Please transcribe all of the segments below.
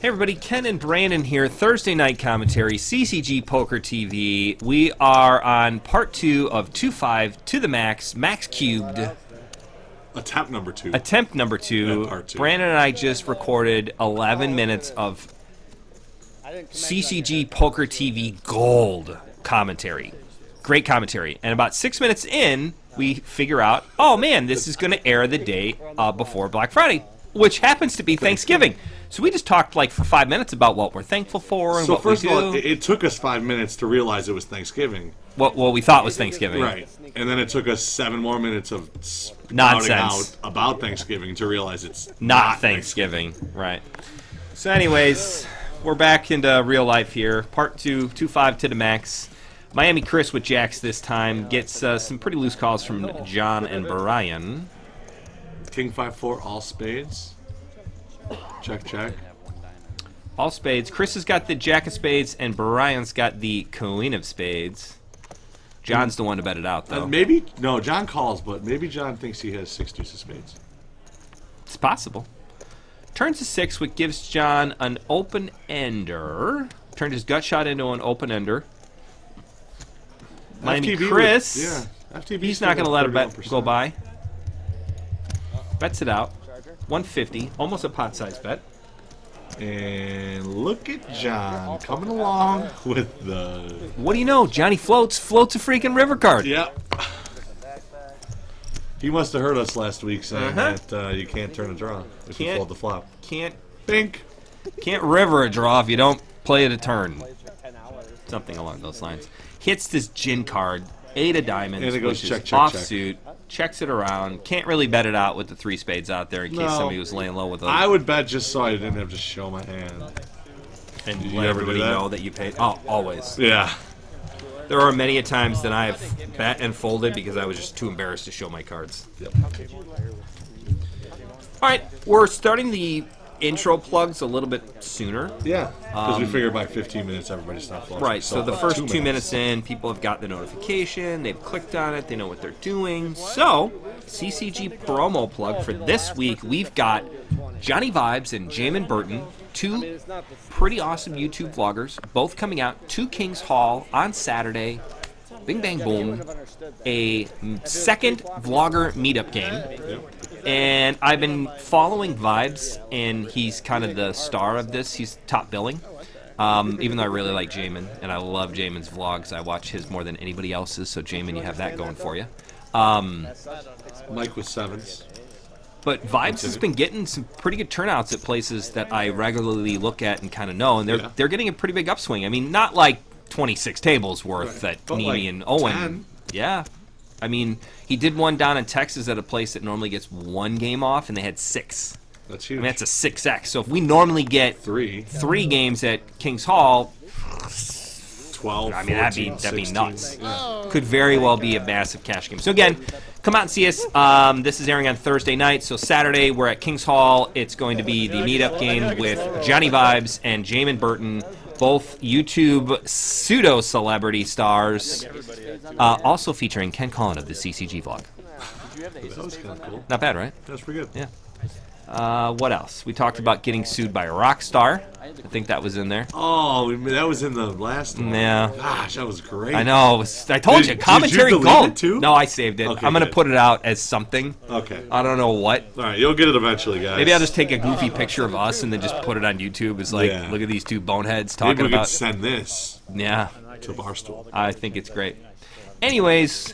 Hey everybody, Ken and Brandon here, Thursday night commentary, CCG Poker TV. We are on part 2 of 2-5 to the max, max cubed. Attempt number 2. Attempt number 2. Part 2. Brandon and I just recorded 11 minutes of CCG Poker TV Gold commentary. Great commentary. And about 6 minutes in, we figure out, oh man, this is going to air the day before Black Friday, which happens to be Thanksgiving. So we just talked like for 5 minutes about what we're thankful for and what we do. So first of all, it took us 5 minutes to realize it was Thanksgiving. What we thought was Thanksgiving. Right. And then it took us 7 more minutes of nonsense out about Thanksgiving to realize it's not Thanksgiving. Right. So anyways, we're back into real life here. Part 2, 2-5 to the max. Miami Chris with jacks this time gets some pretty loose calls from John and Brian. King 5-4, all spades. Check, check. All spades. Chris has got the jack of spades, and Brian's got the queen of spades. John's the one to bet it out, though. No, John calls, but maybe John thinks he has 6 deuce of spades. It's possible. Turns to 6, which gives John an open-ender. Turned his gut shot into an open-ender. Miami Chris, he's not going to let a bet go by. Bets it out. 150, almost a pot-sized bet. And look at John coming along with the... What do you know? Johnny floats a freaking river card. Yep. He must have heard us last week saying that you can't turn a draw if you fold the flop. Can't river a draw if you don't play it a turn. Something along those lines. Hits this gin card, 8 of diamonds, and it goes which check, is check, offsuit. Checks it around. Can't really bet it out with the 3 spades out there in case somebody was laying low with them. I would bet just so I didn't have to show my hand. And let everybody know that you paid. Oh, always. Yeah. There are many a times that I've bet and folded because I was just too embarrassed to show my cards. Yep. All right, we're starting the intro plugs a little bit sooner. Yeah, because we figured by 15 minutes everybody stopped watching. Right, so the first 2 minutes in, people have got the notification, they've clicked on it, they know what they're doing. So, CCG promo plug for this week, we've got Johnny Vibes and Jamin Burton, 2 pretty awesome YouTube vloggers, both coming out to King's Hall on Saturday. Bing bang boom. A second vlogger meetup game. Yep. And I've been following Vibes, and he's kind of the star of this. He's top billing, even though I really like Jamin, and I love Jamin's vlogs. I watch his more than anybody else's, so Jamin, you have that going for you. Mike with 7s. But Vibes has been getting some pretty good turnouts at places that I regularly look at and kind of know, and they're getting a pretty big upswing. I mean, not like 26 tables worth at Nimi like and Owen. 10. Yeah. I mean, he did one down in Texas at a place that normally gets 1 game off, and they had 6. That's huge. I mean, that's a 6x. So if we normally get 3 games at King's Hall, 12, I mean, 14, that'd be 16. nuts. Yeah. Could very well be a massive cash game. So again, come out and see us. This is airing on Thursday night, so Saturday we're at King's Hall. It's going to be the meetup game with Johnny Vibes and Jamin Burton, both YouTube pseudo-celebrity stars, also featuring Ken Collin of the CCG vlog. That was kind of cool. Not bad, right? That's pretty good. Yeah. What else? We talked about getting sued by a rock star. I think that was in there. Oh, that was in the last one. Yeah. Gosh, that was great. I know. I told you. Commentary did you delete gold. it too? No, I saved it. Okay, I'm going to good. put it out as something. Okay. I don't know what. All right, you'll get it eventually, guys. Maybe I'll just take a goofy picture of us and then just put it on YouTube. It's like, look at these 2 boneheads talking Maybe we about. could send this Yeah. to Barstool. I think it's great. Anyways,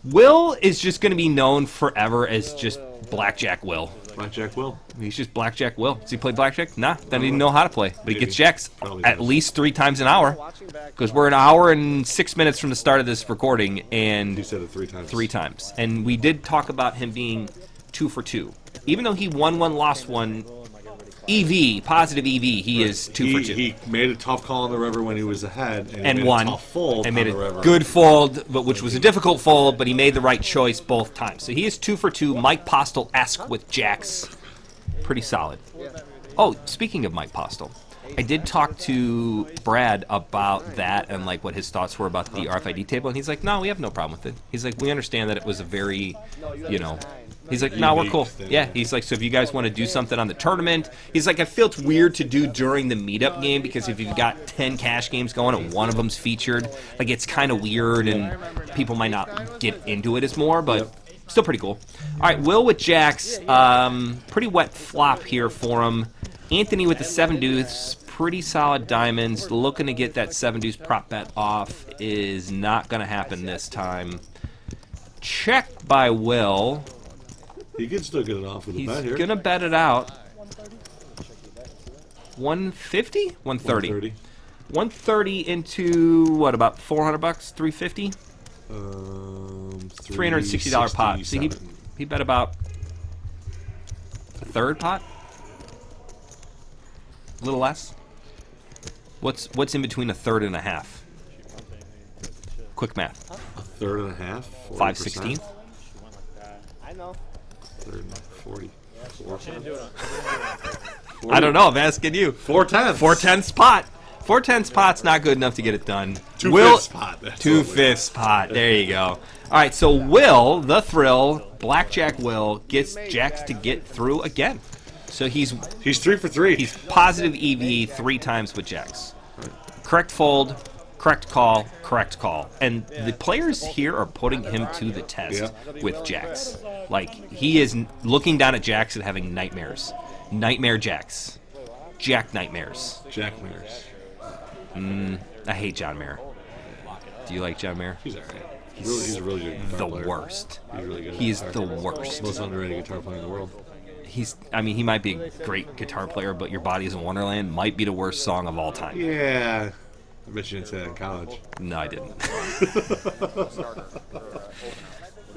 Will is just going to be known forever as just Blackjack Will. Blackjack Will. He's just Blackjack Will. Does he play Blackjack? Nah, doesn't even know how to play. But he gets jacks Probably at does. least 3 times an hour. Because we're an hour and 6 minutes from the start of this recording, and He said it 3 times. 3 times. And we did talk about him being 2 for 2. Even though he won 1, lost 1, EV, positive EV, he is 2 for 2. He made a tough call on the river when he was ahead, and he made won. a tough fold And made on the a river. good fold, but which was a difficult fold, but he made the right choice both times. So he is 2 for 2. Mike Postel-esque with jacks. Pretty solid. Oh, speaking of Mike Postel, I did talk to Brad about that and like what his thoughts were about the RFID table, and he's like, no, we have no problem with it. He's like, we understand that it was a very, you know, he's like, no, we're cool. Yeah, he's like, so if you guys want to do something on the tournament, he's like, I feel it's weird to do during the meetup game because if you've got 10 cash games going and one of them's featured, like it's kind of weird and people might not get into it as more, but still pretty cool. All right, Will with jacks, pretty wet flop here for him. Anthony with the 7 deuce, pretty solid diamonds, looking to get that 7 deuce prop bet off, is not going to happen this time. Check by Will. He can still get it off with a bet here. He's going to bet it out. 150? 130. 130 into, what, about 400 bucks? 350? $360 pot. So he bet about a third pot? A little less? What's in between a third and a half? Quick math. A third and a half? 5/16? I know. 40. I don't know. I'm asking you. 4/10. 4/10 pot. 4/10 pot's not good enough to get it done. 2/5 pot. 2/5 pot. There you go. All right. So Will, the thrill, Blackjack Will gets jacks to get through again. So he's 3 for 3. He's positive EV 3 times with jacks. Correct fold, correct call, correct call. And the players here are putting him to the test with jacks. Like, he is looking down at jacks and having nightmares. Nightmare jacks. Jack nightmares. Jack Mares. I hate John Mayer. Do you like John Mayer? He's all right. He's a really good guitar player. Worst. He's really good. He is the worst. Most underrated guitar player in the world. He might be a great guitar player, but Your Body is a Wonderland might be the worst song of all time. Yeah. I bet you didn't say that in college. No, I didn't.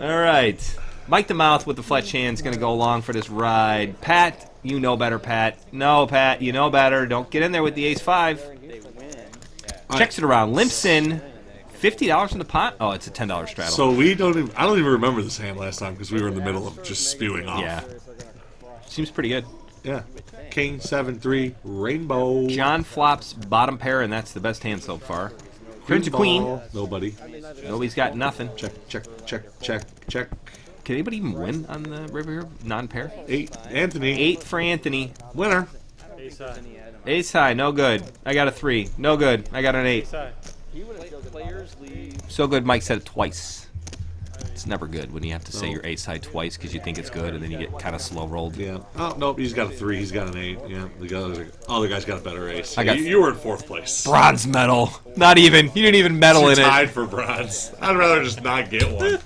All right. Mike the Mouth with the Fletch hand's going to go along for this ride. Pat, you know better, Pat. No, Pat, you know better. Don't get in there with the ace-5. Checks it around. Limps in. $50 in the pot? Oh, it's a $10 straddle. So I don't even remember this hand last time because we were in the middle of just spewing off. Yeah. Seems pretty good. Yeah. King, 7-3, rainbow. John flops bottom pair, and that's the best hand so far. Turn to queen. Nobody. Nobody's got nothing. Check, check, check, check, check. Can anybody even win on the river here? Non-pair? 8, Anthony. 8 for Anthony. Winner. Ace high, no good. I got a 3. No good. I got an 8. So good, Mike said it twice. It's never good when you have to say your ace high twice because you think it's good and then you get kind of slow rolled. Yeah. Oh, nope, he's got a 3. He's got an 8. Yeah. The other guy's got a better ace. I got you were in 4th place. Bronze medal. Not even. You didn't even medal in it. Tied for bronze. I'd rather just not get one.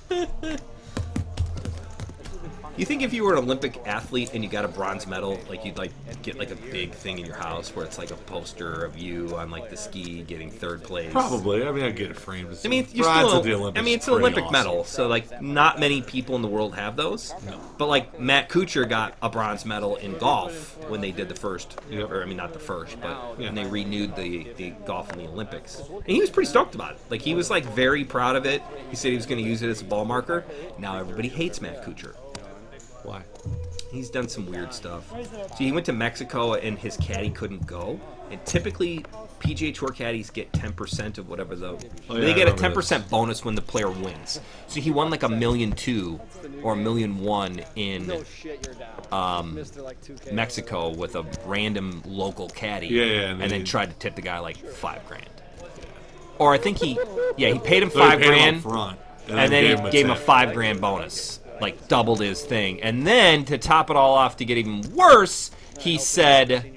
You think if you were an Olympic athlete and you got a bronze medal, like you'd like get like a big thing in your house where it's like a poster of you on like the ski getting 3rd place? Probably. I mean, I'd get it framed. I mean, you're bronze still. at the Olympics. I mean, it's an Olympic medal, so like not many people in the world have those. No. But like Matt Kuchar got a bronze medal in golf when they did the first, or I mean not the first, but when they renewed the golf in the Olympics, and he was pretty stoked about it. Like he was like very proud of it. He said he was going to use it as a ball marker. Now everybody hates Matt Kuchar. Why? He's done some weird stuff. So he went to Mexico and his caddy couldn't go. And typically, PGA Tour caddies get 10% of whatever they get a 10% bonus when the player wins. So he won like $1.2 million or $1.1 million in Mexico with a random local caddy. And then tried to tip the guy like $5,000. Or I think he paid him $5,000 and then he gave him a $5,000 bonus. Like doubled his thing. And then to top it all off to get even worse, he said,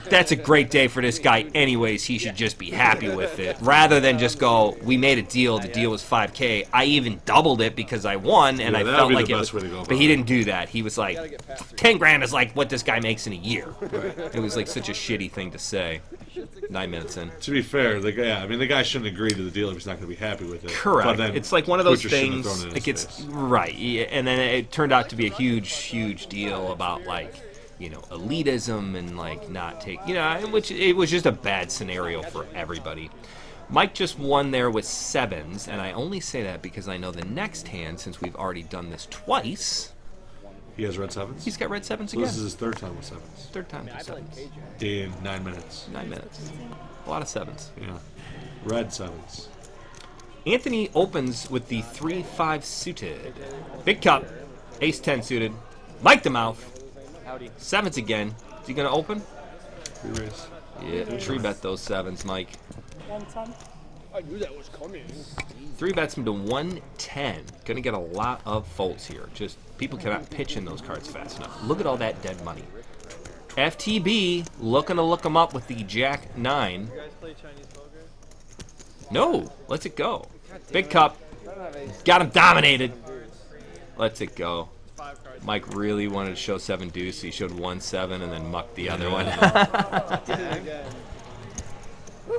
that's a great day for this guy anyways, he should just be happy with it. Rather than just go, we made a deal, the deal was $5,000. I even doubled it because I won and I felt like it was, but he didn't do that. He was like, $10,000 is like what this guy makes in a year. It was like such a shitty thing to say. 9 minutes in. To be fair, the guy shouldn't agree to the deal if he's not going to be happy with it. Correct. But then it's like one of those Kuchar things. It gets right, and then it turned out to be a huge deal about like, elitism and like not take, which it was just a bad scenario for everybody. Mike just won there with 7s, and I only say that because I know the next hand, since we've already done this twice. He has red sevens? He's got red sevens So again. this is his third time with sevens. Third time with sevens. In 9 minutes. 9 minutes. A lot of sevens. Yeah. Red sevens. Anthony opens with the 3-5 suited. Big cup. Ace-10 suited. Mike the mouth. Sevens again. Is he going to open? Three raise. Yeah, tree bet those sevens, Mike. I knew that was coming. 3 bets him to 110. Gonna get a lot of folds here. Just people cannot pitch in those cards fast enough. Look at all that dead money. FTB looking to look him up with the Jack 9. You guys play Chinese poker? No, lets it go. Big cup. Got him dominated. Lets it go. Mike really wanted to show 7 deuce. So he showed 1-7 and then mucked the other one.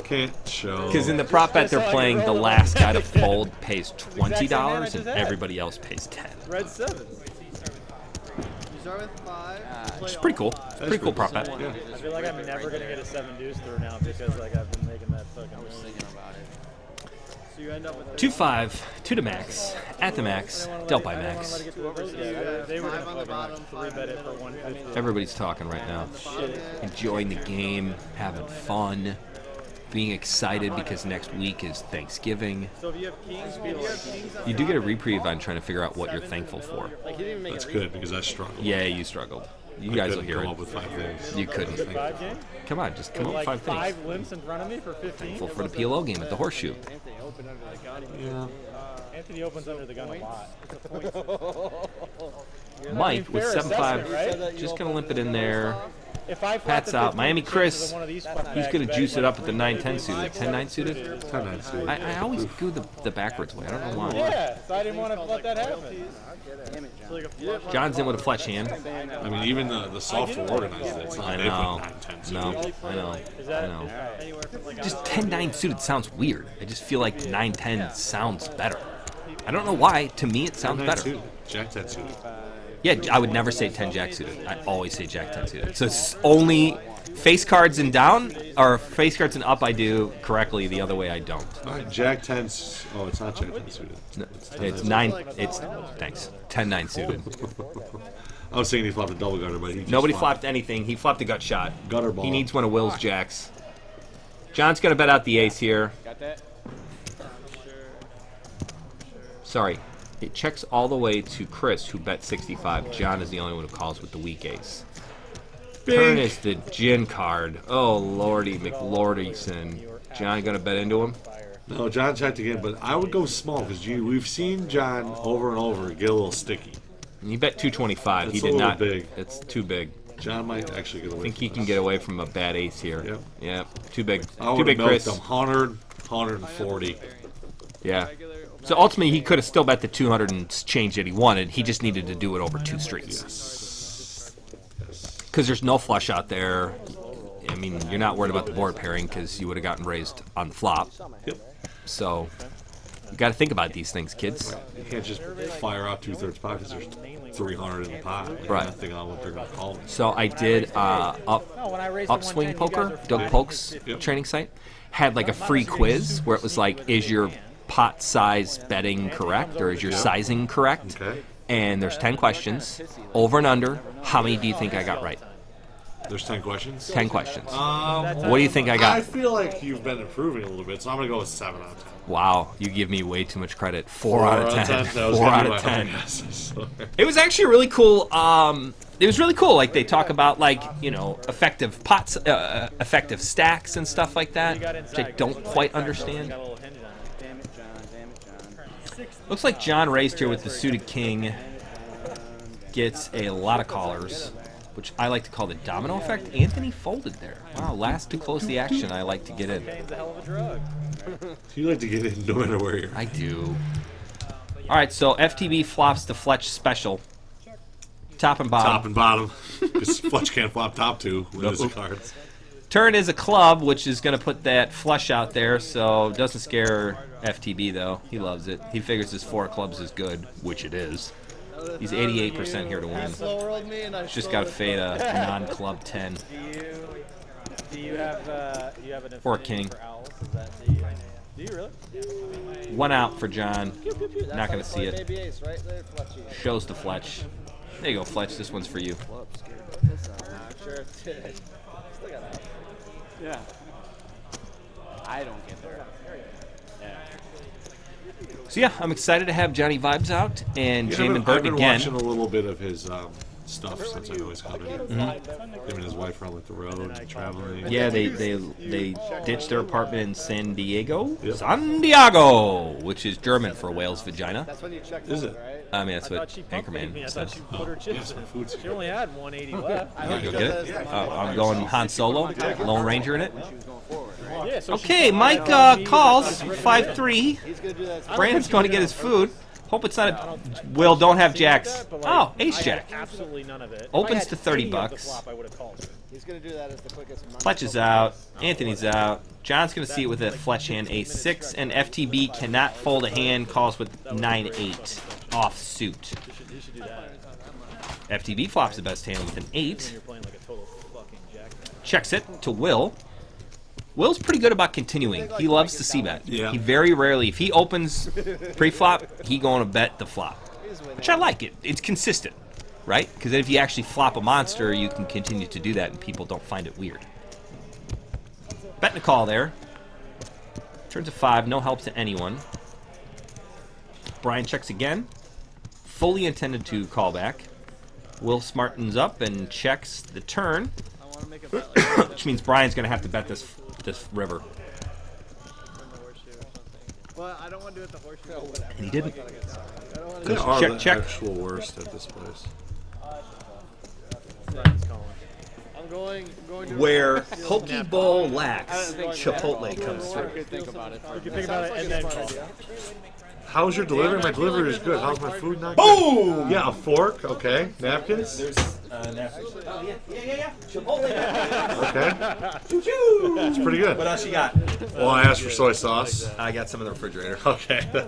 Can't show. Because in the prop bet, they're playing the last guy to fold pays $20 and everybody else pays 10. Red 7. You start with 5. Which is pretty cool. Pretty cool prop bet. Yeah. I feel like I'm never gonna get a 7 deuce through now because like I've been making that fucking. I was thinking about it. So you end up with 2-5, 2 to max, at the max, dealt by max. They were gonna fucking 3-bet it for 150. Everybody's talking right now. Enjoying the game, having fun, being excited because next week is Thanksgiving. So if you have kings, You do get a reprieve on trying to figure out what you're thankful for. like he didn't even make That's a good because I struggled. Yeah, you struggled. You I guys will couldn't hear come it. up with 5 things. You couldn't. 5 game? Come on, just come up with Like 5 things. 5 limps in front of me for 15. Thankful for the PLO game at the Horseshoe. Anthony open under the gun. Yeah. Anthony opens under the gun a lot. Mike with fair 7-5, assessment, right? just gonna limp it in there. If I Pat's out. Miami Chris, he's gonna juice it up with the 9-10 suited. 10-9 suited? 10-9 suited. I always go the backwards way. I don't know why. Yeah, so I didn't want to let that happen. John's in with a Fletch hand. I mean, even the software organized it. It's not I they know. put 9-10 suited. No, I know. I know. Just 10-9 suited sounds weird. I just feel like 9-10 sounds better. I don't know why. To me, it sounds 10-9 better. suited. Jack 10 suited. Yeah, I would never say 10 Jack suited. I always say Jack 10 suited. So it's only face cards and down, or face cards and up I do correctly. The other way I don't. All right, Jack 10. Oh, it's not Jack 10 suited. No, it's 9. It's thanks. 10-9 suited. I was thinking he flopped a double gutter, but he just Nobody flopped anything. He flopped a gut shot. Gutter ball. He needs one of Will's jacks. John's gonna bet out the ace here. Got that? Sorry. It checks all the way to Chris, who bet 65. John is the only one who calls with the weak ace. Turn is the gin card. Oh, Lordy McLordyson. John gonna bet into him? No, John checked again, but I would go small because we've seen John over and over get a little sticky. He bet 225. That's He a did little not. big. It's too big. John might actually get away. I think from he can this. get away from a bad ace here. Yep. Yeah, too big. I Too would big, have milked Chris. him 100, 140. Yeah. So ultimately, he could have still bet the 200 and change that he wanted. He just needed to do it over 2 streets. Because there's no flush out there. I mean, you're not worried about the board pairing because you would have gotten raised on the flop. Yep. So you got to think about these things, kids. You can't just fire out 2/3 pot because there's 300 in the pot. Like, Right. You're not thinking on what they're going to call. So I did upswing poker, Doug Polk's training site, had like a free quiz where it was like, is your pot size betting correct or is your sizing correct? Okay. And there's 10 questions, over and under. How many do you think I got right? There's 10 questions. 10 questions. What What do you think I I got? feel like you've been improving a little bit, so I'm going to go with 7 out of 10. Wow, you give me way too much credit. 4 out of 10. That was 4 gonna out be of my 10. guess. It was actually really cool. It was really cool. Like they talk about like effective pots, effective stacks and stuff like that, which I don't quite understand. Got a little hinge on it. Damn it, John. Damn it, John. Looks like John raised here with the suited king. Gets a lot of callers, which I like to call the domino effect. Anthony folded there. Wow, last to close the action. I like to get in. Cocaine's a hell of a drug. You like to get in no matter where you're. I do. All right, so FTB flops the Fletch special. Top and bottom. Top and bottom. Because Fletch can't flop top 2 with his cards. Turn is a club, which is going to put that flush out there, so doesn't scare FTB, though. He loves it. He figures his 4 clubs is good, which it is. He's 88% here to win. Slow-rolled me and I Just got to fade a non-club 10. Do you have an Or affinity king. for owls? Is that the, do you really? One out for John. Not going to see it. Baby ace right there, Fletchy. Shows the Fletch. There you go, Fletch. This one's for you. I'm sure it did. Still got that. Yeah. I don't get there. Yeah. So yeah, I'm excited to have Johnny Vibes out and Yeah, Jamin I've Burton been again. watching a little bit of his stuff since I know he's coming. Him and his wife are on like the road, traveling. Yeah, they ditched their apartment in San Diego. Yep. San Diego, which is German for whale's vagina. That's when you checked Is over, it? right? I mean, that's I thought what she pumped me. Anchorman I thought says. she put her chips Yes, my in. food's She only had 180 left. I You hope go she get does it? that as I'm going Han Solo, Lone Ranger in it. Yeah, so she Okay, pumped Mike me on me calls with 5-3. He's gonna do that. Brandon's going to get his food. Hope it's not a... Will, don't have jacks. Oh, ace I jack. had absolutely none of it. Opens If I to had 30 any of the bucks. flop, I would have called. He's gonna do that as the quickest. Fletch is out. Anthony's out. John's going to see it with a Fletch hand, ace-6, and FTB cannot fold a hand, calls with 9-8 off suit. You should do that FTB flops the best hand with an 8. when you're playing like a total fucking jack. Checks it to Will. Will's pretty good about continuing. He loves to see bet. Yeah. He very rarely, if he opens pre-flop, he going to bet the flop, which I like. It's consistent, right? Because if you actually flop a monster, you can continue to do that, and people don't find it weird. Betting a call there. Turns a 5, no help to anyone. Brian checks again. Fully intended to call back. Will smartens up and checks the turn, I want to make a bet like that. which means Brian's going to have to bet this river. From the horseshoe or something. Well, I don't want to do it the horseshoe. Whatever. And he didn't. I don't want to They do are Check, the check. actual worst at this place. Brian's calling. I'm going to. Where Pokeball lacks, Chipotle comes through. Good think about it. You can think about it and then call. How's your delivery? My delivery is good. How's my food not good? Boom! Yeah, a fork. Okay. Napkins. Okay. It's pretty good. What else you got? Well, I asked for soy sauce. I got some in the refrigerator. Okay. Then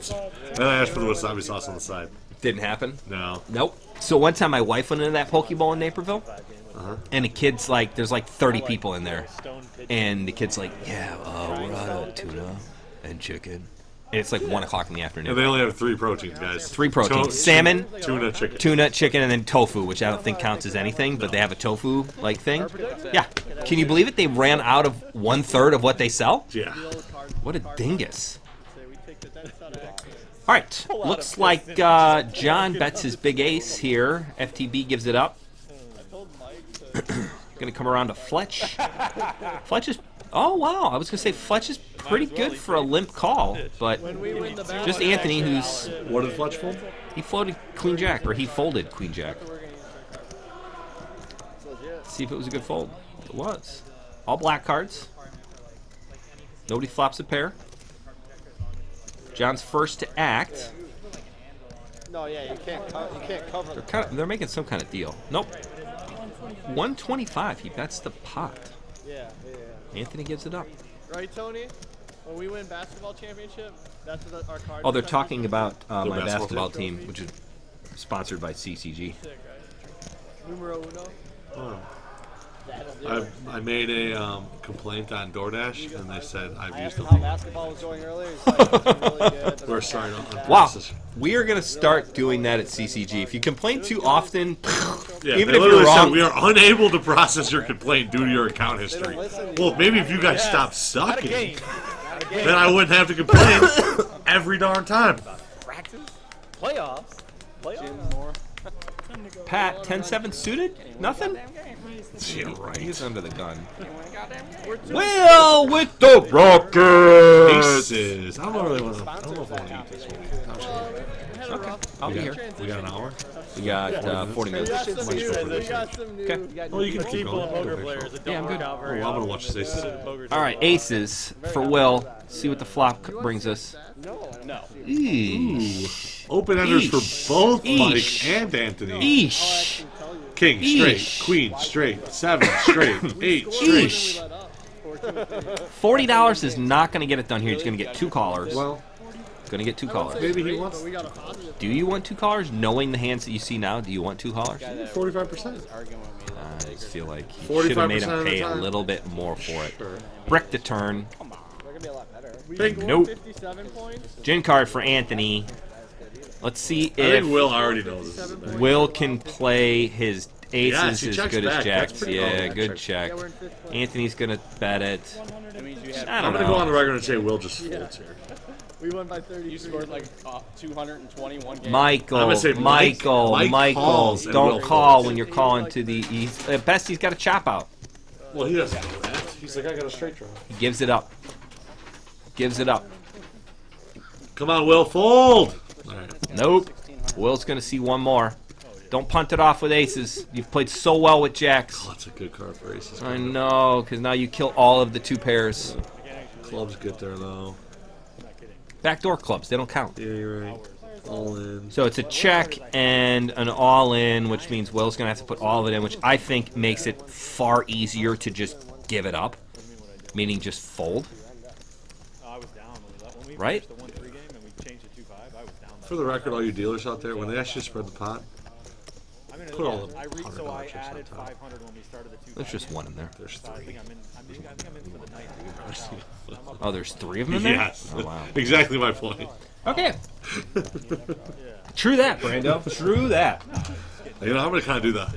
I asked for the wasabi sauce on the side. Didn't happen. No. Nope. So one time my wife went into that Pokeball in Naperville, and the kid's like, there's like 30 people in there, and the kid's like, yeah, we're out of tuna and chicken. And it's like 1 o'clock in the And afternoon. they only have 3 proteins, guys. 3 proteins: salmon, tuna, chicken. tuna, chicken, and then tofu, which I don't think counts as anything, but they have a tofu like thing. Yeah. Can you believe it? They ran out of 1/3 of what they sell. Yeah. What a dingus. All right, looks like John bets his big ace here. FTB gives it up. Gonna come around to Fletch. Fletch is, oh wow, I was gonna say Fletch is pretty good for a limp call, but just Anthony, who's, What did Fletch fold? he floated Queen Jack, or he folded Queen Jack. See if it was a good fold. It was. All black cards. Nobody flops a pair. John's first to act. No, yeah, you can't cover. They're making some kind of deal. Nope. 125. He bets the pot. Yeah. Anthony gives it up. Right, Tony? When we win basketball championship, that's what our card. Oh, they're talking about my basketball basketball team? team, which is sponsored by CCG. Numero uno. Oh. I made a complaint on DoorDash, and they said I've I used asked a him how basketball was going earlier. He's like, it's been really good. We're starting on Wow. process. We are going to start doing that at CCG. If you complain too often, Yeah, even they if literally you're said, wrong, we are unable to process your complaint due to your account history. listen. Well, maybe if you guys stop sucking, Game. then I wouldn't have to complain every darn time. Practice. Playoffs. Pat, 10-7 suited? Nothing? Yeah, right. He's under the gun. Will with the Rockets! Aces. I don't really want to. I don't know if I want to eat this one. Okay, I'll be here. We got an hour. We got 40 minutes. We got some Much news. for We this got some news. Okay. Well, you can keep People going. poker Okay, players that Yeah, don't I'm work good. out very Oh, I'm gonna often. watch this aces. All right, aces for Will. See what the flop brings us. No. Eesh. Open enders for both Eesh. Mike and Anthony. Eesh. King straight, Eesh. queen straight, 7 straight, 8 straight. Eesh. $40 is not going to get it done here. He's going to get 2 callers. Well, Going to get 2 callers. maybe he wants Do you want 2 callers? Knowing the hands that you see now, do you want 2 callers? 45%. Arguing with me. I just feel like he should have made 45% him of the pay a time. little bit more for it. Sure. Brick the turn. They're gonna be a lot better. Big Nope. 57 points. Gin card for Anthony. Let's see I think if Will already knows this is a bag. Will can play his aces he as checks good as back. That's jacks. pretty Yeah, low. good check. Yeah, we're in 5th place. Anthony's gonna bet it. That means you have. I I'm don't gonna go on know. the record and say Will just folds here. We won by 30. You scored like 221 games. Michael, I'm gonna say Mike calls and don't Will call folds. when you're calling to the. At best, he's got a chop out. Well, he doesn't know that. He's like, I got a straight draw. He gives it up. Gives it up. Come on, Will, fold. All right. Nope. Will's gonna see one more. Don't punt it off with aces. You've played so well with jacks. Oh, that's a good card for aces. I know, because now you kill all of the 2 pairs. Clubs get there though. Backdoor clubs, they don't count. Yeah, you're right. All in. So it's a check and an all-in, which means Will's going to have to put all of it in, which I think makes it far easier to just give it up, meaning just fold. I was down when we Right? finished the 1-3 game and we changed it 2-5. I was down. For the record, all you dealers out there, when they ask you to spread the pot, I mean, put all the I read, so $100 I chips on added top. 500 when we started the 2-5. There's just one in there. there's So I 3. think I'm in. I think I'm in for the night. Oh, there's 3 of them in there? Yes. Oh, wow. Exactly my point. Okay. True that, Brando. True that. You know, I'm gonna kind of do that.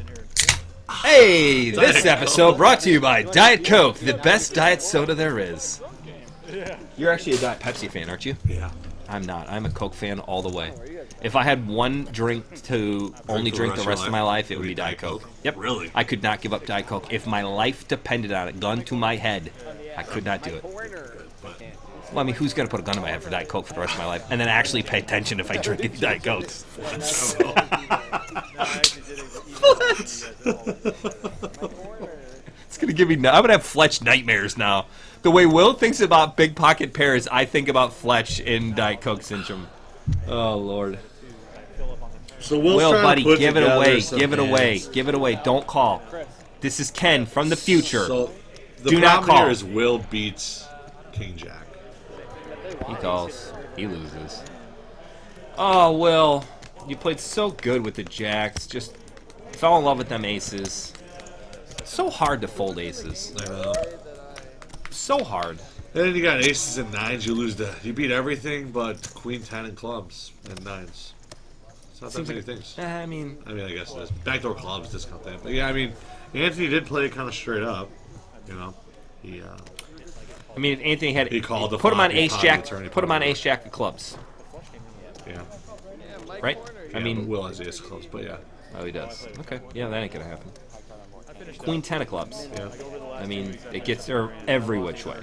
Hey, Diet this episode brought to you by Diet Coke, the best diet soda there is. You're actually a Diet Pepsi fan, aren't you? Yeah. I'm not. I'm a Coke fan all the way. If I had one drink to only drink the rest of my life, it would be Diet Coke. Yep. Really? I could not give up Diet Coke. If my life depended on it, gun to my head, I could not do it. Well, I mean, who's going to put a gun to my head for Diet Coke for the rest of my life and then actually pay attention if I drink any Diet Cokes? It's going to give me... I'm going to have Fletch nightmares now. The way Will thinks about big pocket pairs, I think about Fletch in Diet Coke syndrome. Oh, Lord. So Will's Will, trying to buddy, put give it together away. some Give it away. hands. Give it away. Don't call. This is Ken from the future. So the Do not problem call. here is Will beats King Jack. He calls. He loses. Oh, Will. You played so good with the jacks. Just fell in love with them aces. So hard to fold aces. I know. So hard. And then you got aces and nines. You lose you beat everything but queen, 10, and clubs and nines. It's not that Seems many like, things. I mean, I guess it is. Backdoor clubs discount that. But yeah, I mean, Anthony did play it kind of straight up. You know, he if Anthony had He called the put him on flop, he ace potted jack. the turn, he Put him on potted. ace jack of clubs, yeah. right? I mean, Will has the ace of clubs, but yeah. Oh, he does. Okay. Yeah, that ain't gonna happen. Queen 10 of clubs. Yeah. I mean, it gets there every which way.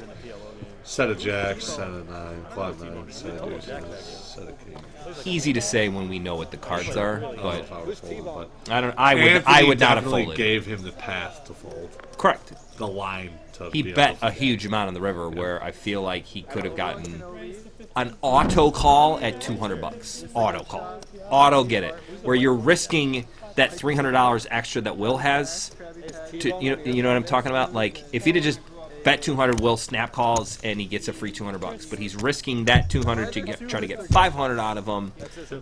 Set of jacks, set of 9, quad 9, set of deuces, set of king. Easy to say when we know what the cards are, I don't know but if I would fold, but I Anthony would not have definitely folded. gave him the path to fold, Correct. the line to. He be able bet to a fold. huge amount on the river where I feel like he could have gotten an auto call at $200. Auto call. Auto get it. Where you're risking that $300 extra that Will has. You know what I'm talking about? Like, if he'd have just bet 200, Will snap calls and he gets a free $200. But he's risking that 200 to try to get 500 out of him.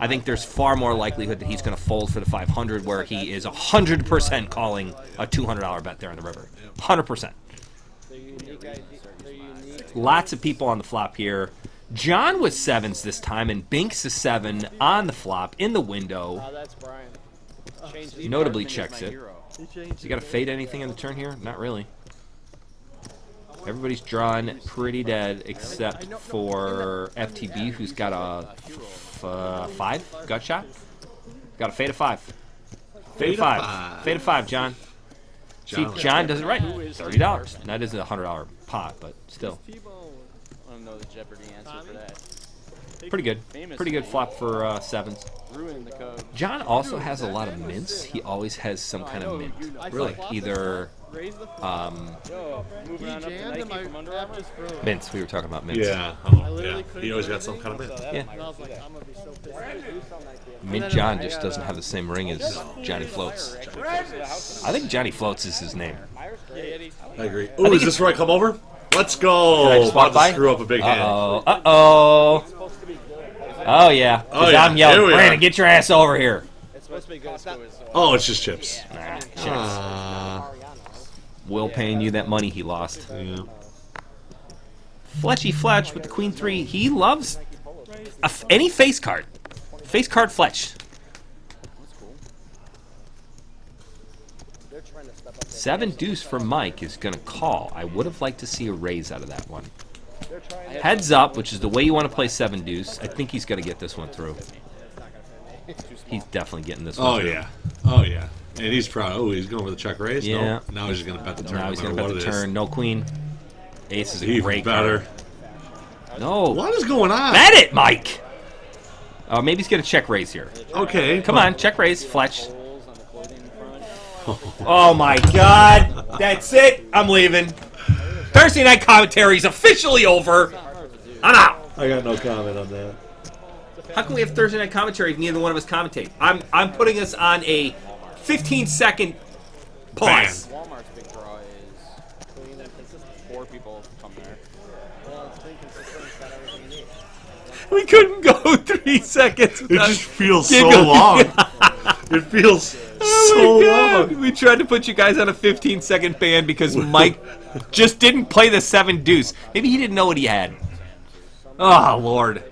I think there's far more likelihood that he's going to fold for the 500, where he is 100% calling a $200 bet there on the river. 100%. Lots of people on the flop here. John was 7s this time, and Binks is 7 on the flop in the window. That's Brian. Notably checks it. So you got to fade anything in the turn here? Not really. Everybody's drawn pretty dead except for FTB, who's got a 5 gut shot. Got a fade of 5. Fade of 5. Fade of 5, John. See, John does it right. $30. That isn't a $100 pot, but still. I don't know the Jeopardy answer for that. Pretty good. Pretty good flop for 7s. Ruin the code. John also has a lot of mints. He always has some kind of mint. Like either Moving He on up to jammed Nike and my from Under app Armour. just froze. mints. We were talking about mints. Yeah, yeah. He always got some kind of mint. Yeah. And I was like, I'm gonna be so pissed. Mint John just doesn't have the same ring as Johnny Floats. I think Johnny Floats is his name. I agree. Ooh, is this where I come over? Let's go. Did I just walk About by? to screw up a big hand. Uh-oh. Uh-oh. Oh, yeah. 'Cause Oh, yeah. I'm yelling, Here we are. Brandon, get your ass over here. It's supposed to be good. Oh, it's just chips. Nah, chips. Uh, Will paying you that money he lost. yeah. Fletchy Fletch with the Queen 3. He loves any face card. Face card Fletch. That's cool. 7 deuce for Mike is going to call. I would have liked to see a raise out of that one. Heads up, which is the way you want to play 7 deuce. I think he's going to get this one through. He's definitely getting this one Oh, through. yeah. Oh, yeah. And he's probably, oh, he's going with a check raise? Yeah. No. Now he's just going to bet the turn. Now he's no going to matter bet the what it is. turn. No queen. Ace is a Even great better. card. No. What is going on? Bet it, Mike! Maybe he's going to check raise here. Okay. Come on, check raise, Fletch. Holes on the clothing in front. Oh my God! That's it. I'm leaving. Thursday night commentary is officially over. I'm out. I got no comment on that. How can we have Thursday night commentary if neither one of us commentate? I'm putting us on a 15-second pause. Walmart's big draw is 4 people come there. We couldn't go 3 seconds. It just feels so giggling. long. It feels so long. We tried to put you guys on a 15-second ban because Mike just didn't play the 7 deuce. Maybe he didn't know what he had. Oh, Lord.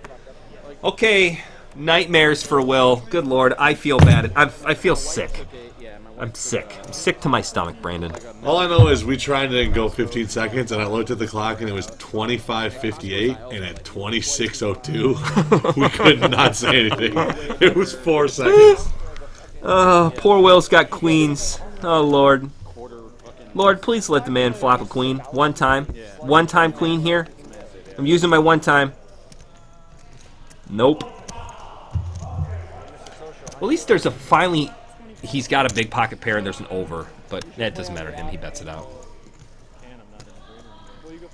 Okay, nightmares for Will. Good Lord, I feel bad. I feel sick. I'm sick. I'm sick to my stomach, Brandon. All I know is we tried to go 15 seconds, and I looked at the clock, and it was 25:58, and at 26:02, we could not say anything. It was 4 seconds. Oh, poor Will's got queens. Oh, Lord. Lord, please let the man flop a queen. One time. One time queen here. I'm using my one time. Nope. Well, at least there's a finally... He's got a big pocket pair and there's an over, but that doesn't matter to him. He bets it out.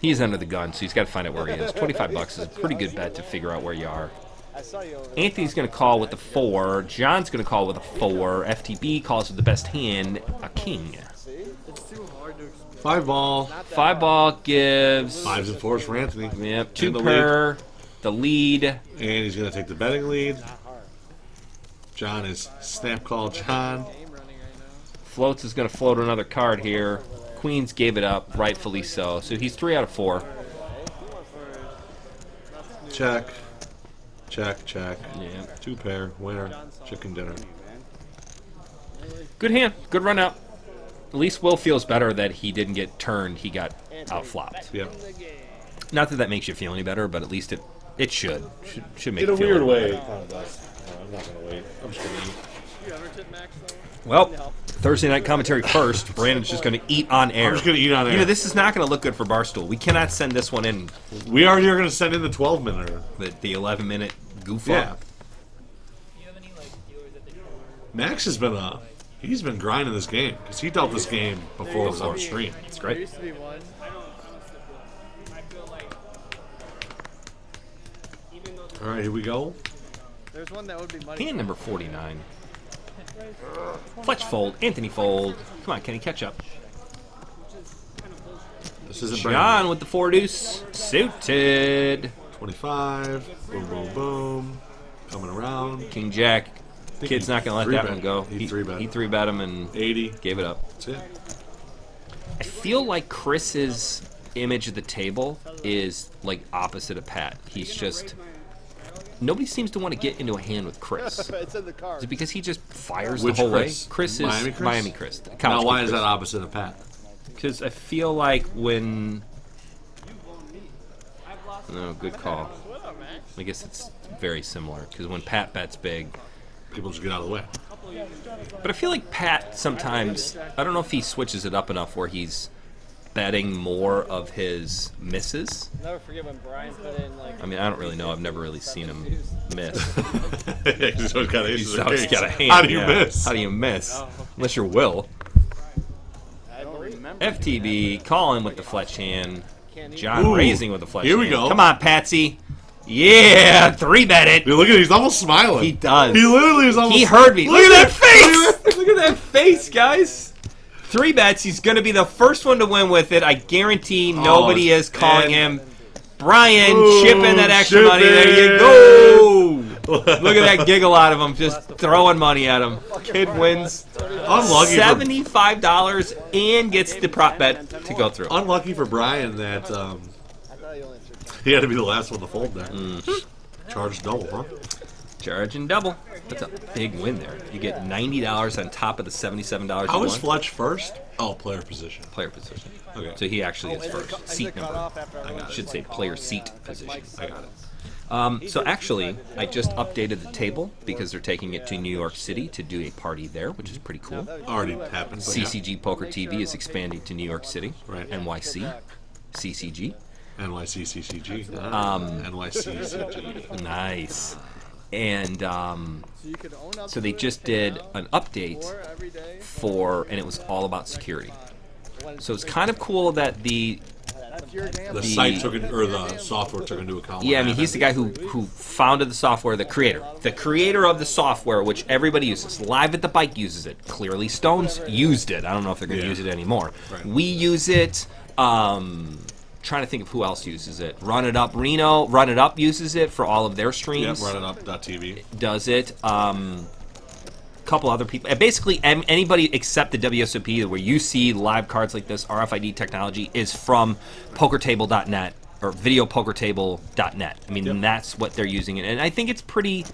He's under the gun, so he's got to find out where he is. $25 is a pretty good bet to figure out where you are. Anthony's going to call with the 4. John's going to call with a 4. FTB calls with the best hand, a king. 5 ball. 5 ball gives... 5s and 4s for Anthony. Yep, 2 And the per. The lead. And he's going to take the betting lead. John is snap call John. Floats is going to float another card here. Queens gave it up, rightfully so. So he's 3 out of 4. Check. Check, check. Yeah. 2 pair. Winner. Chicken dinner. Good hand. Good run out. At least Will feels better that he didn't get turned. He got outflopped. Yep. Not that that makes you feel any better, but at least it should make In a you feel weird better. way, it kind of does. I'm not going to wait. I'm just going to eat. Well, Thursday night commentary first. Brandon's just going to eat on air. I'm just going to eat on air. You know, this is not going to look good for Barstool. We cannot send this one in, We already are going to send in the 12-minute. the 11-minute goof Yeah. up. Max has been he's been grinding this game because he dealt this game before it was on the stream. It's There great. used to be one. All right, here we go. There's one that would be money. Hand number 49. Fletch fold. Anthony fold. Come on, can he catch up? This isn't John with the 4 deuce. Suited. 25. Boom, boom, boom. Coming around. King Jack. think Kid's he not going to let that 3-bet. one go. He 3-bet. He 3-bet him and 80. gave it up. That's it. I feel like Chris's image of the table is like opposite of Pat. He's just... Nobody seems to want to get into a hand with Chris. It's in the car. Is it because he just fires Which the whole Chris? way? Chris is Miami Chris? Miami Chris. Now, why is that opposite of Pat? Because I feel like when... No, good call. I guess it's very similar. Because when Pat bets big... People just get out of the way. But I feel like Pat sometimes... I don't know if he switches it up enough where he's betting more of his misses. Never forget when Brian put in like. I mean, I don't really know. I've never really seen him miss. He's always got aces He's or always kings. got a hand. How do you yeah. miss? How do you miss? Unless you're Will. I don't remember. FTB calling with the Fletch hand. John Ooh, raising with the Fletch here we hand. go. Come on, Patsy. Yeah, 3-bet it. Dude, look at it. He's almost smiling. He does. He literally is almost. He heard me. Look at that it. face. Look at that face, guys. 3 bets. He's going to be the first one to win with it. I guarantee nobody is calling him. Brian, chipping that extra money. There you go. Look at that giggle out of him. Just throwing money at him. Kid wins Unlucky $75 and gets the prop bet to go through. Unlucky for Brian that he had to be the last one to fold there. Charged double, huh? Charge and double. That's a big win there. You get $90 on top of the $77 How you is won. Fletch first? Oh, player position. Player position. Okay. So he actually is first. Seat number. I should say player seat position. I got it. So actually, I just updated the table because they're taking it to New York City to do a party there, which is pretty cool. Already happened. but yeah. CCG Poker TV is expanding to New York City. Right. NYC. CCG. NYC CCG. NYC CCG. Nice. And so they just did an update and it was all about security. So it's kind of cool that the site took it, or the software took into account. Yeah, I mean, he's the guy who founded the software, the creator of the software, which everybody uses. Live at the Bike uses it. Clearly, Stones used it. I don't know if they're going to use it anymore. Right. We use it. Trying to think of who else uses it. Run It Up Reno. Run It Up uses it for all of their streams. Yep, runitup.tv. Does it. Couple other people. Basically, anybody except the WSOP, where you see live cards like this, RFID technology, is from pokertable.net or videopokertable.net. I mean, that's what they're using it. And I think it's pretty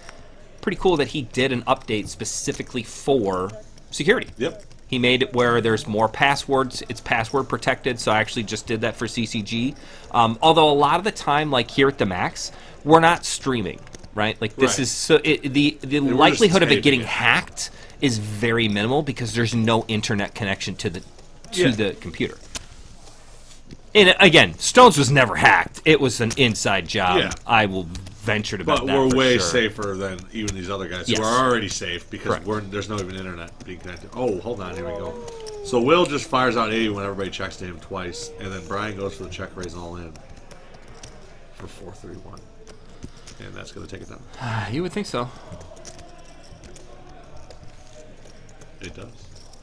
cool that he did an update specifically for security. Yep. He made it where there's more passwords. It's password protected, so I actually just did that for CCG. Although a lot of the time, like here at the Max, we're not streaming. Right, like this is so the likelihood of it getting hacked is very minimal because there's no internet connection to the computer. And again, Stones was never hacked; it was an inside job. Yeah. I will venture to bet But that we're for way sure. safer than even these other guys who are already safe because there's no even internet being connected. Oh, hold on, here we go. So Will just fires out 80 when everybody checks to him twice, and then Brian goes for the check raise all in for 431. And that's going to take it down. You would think so. It does.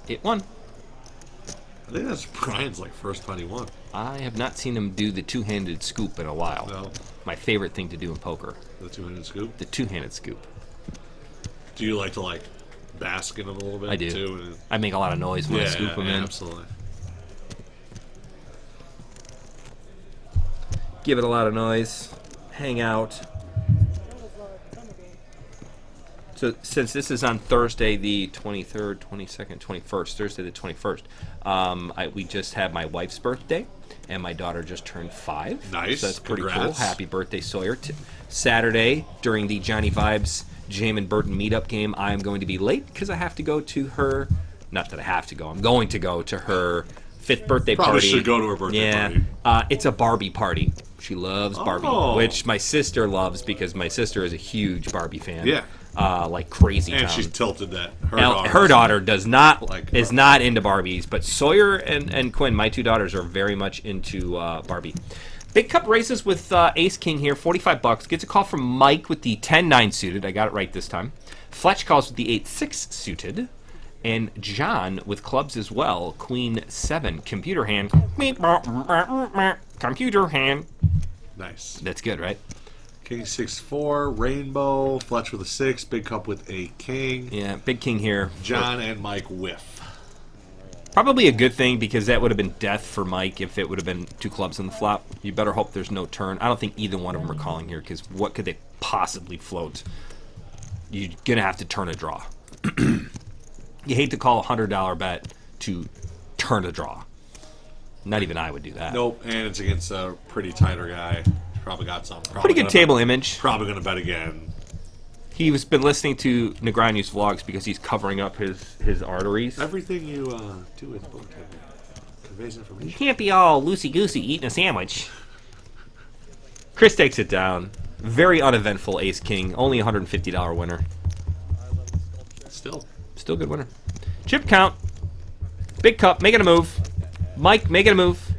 It won. I think that's Brian's like first 21. I have not seen him do the two-handed scoop in a while. No. My favorite thing to do in poker. The two-handed scoop. The two-handed scoop. Do you like to bask in it a little bit? I do. Too? I make a lot of noise when I scoop them in. Absolutely. Give it a lot of noise. Hang out. So since this is on Thursday the 23rd, 22nd, 21st, Thursday the 21st, we just had my wife's birthday, and my daughter just turned 5. Nice. So that's pretty cool. Congrats. Happy birthday, Sawyer. Saturday, during the Johnny Vibes Jamin Burton meetup game, I am going to be late because I have to go to her, not that I have to go, I'm going to go to her 5th birthday Probably party. should go to her birthday party. It's a Barbie party. She loves Barbie, which my sister loves because my sister is a huge Barbie fan. Yeah. Like crazy And town. she's tilted that. Her daughter does not like is not into Barbies, but Sawyer and Quinn, my 2 daughters, are very much into Barbie. Big cup races with Ace King here, $45. Gets a call from Mike with the 10-9 suited. I got it right this time. Fletch calls with the 8-6 suited. And John with clubs as well. Queen 7. Computer hand. Computer hand. Nice. That's good, right? King 6-4, Rainbow, Fletch with a 6, Big Cup with a King. Yeah, big king here. John and Mike whiff. Probably a good thing because that would have been death for Mike if it would have been 2 clubs in the flop. You better hope there's no turn. I don't think either one of them are calling here because what could they possibly float? You're going to have to turn a draw. You hate to call a $100 bet to turn a draw. Not even I would do that. Nope, and it's against a pretty tighter guy. Probably got some. Pretty good table image. Probably going to bet again. He's been listening to Negreanu's vlogs because he's covering up his arteries. Everything you do with book conveys You information. can't be all loosey-goosey eating a sandwich. Chris takes it down. Very uneventful Ace King. Only $150 winner. Still good winner. Chip count. Big cup making a move. Mike making a move.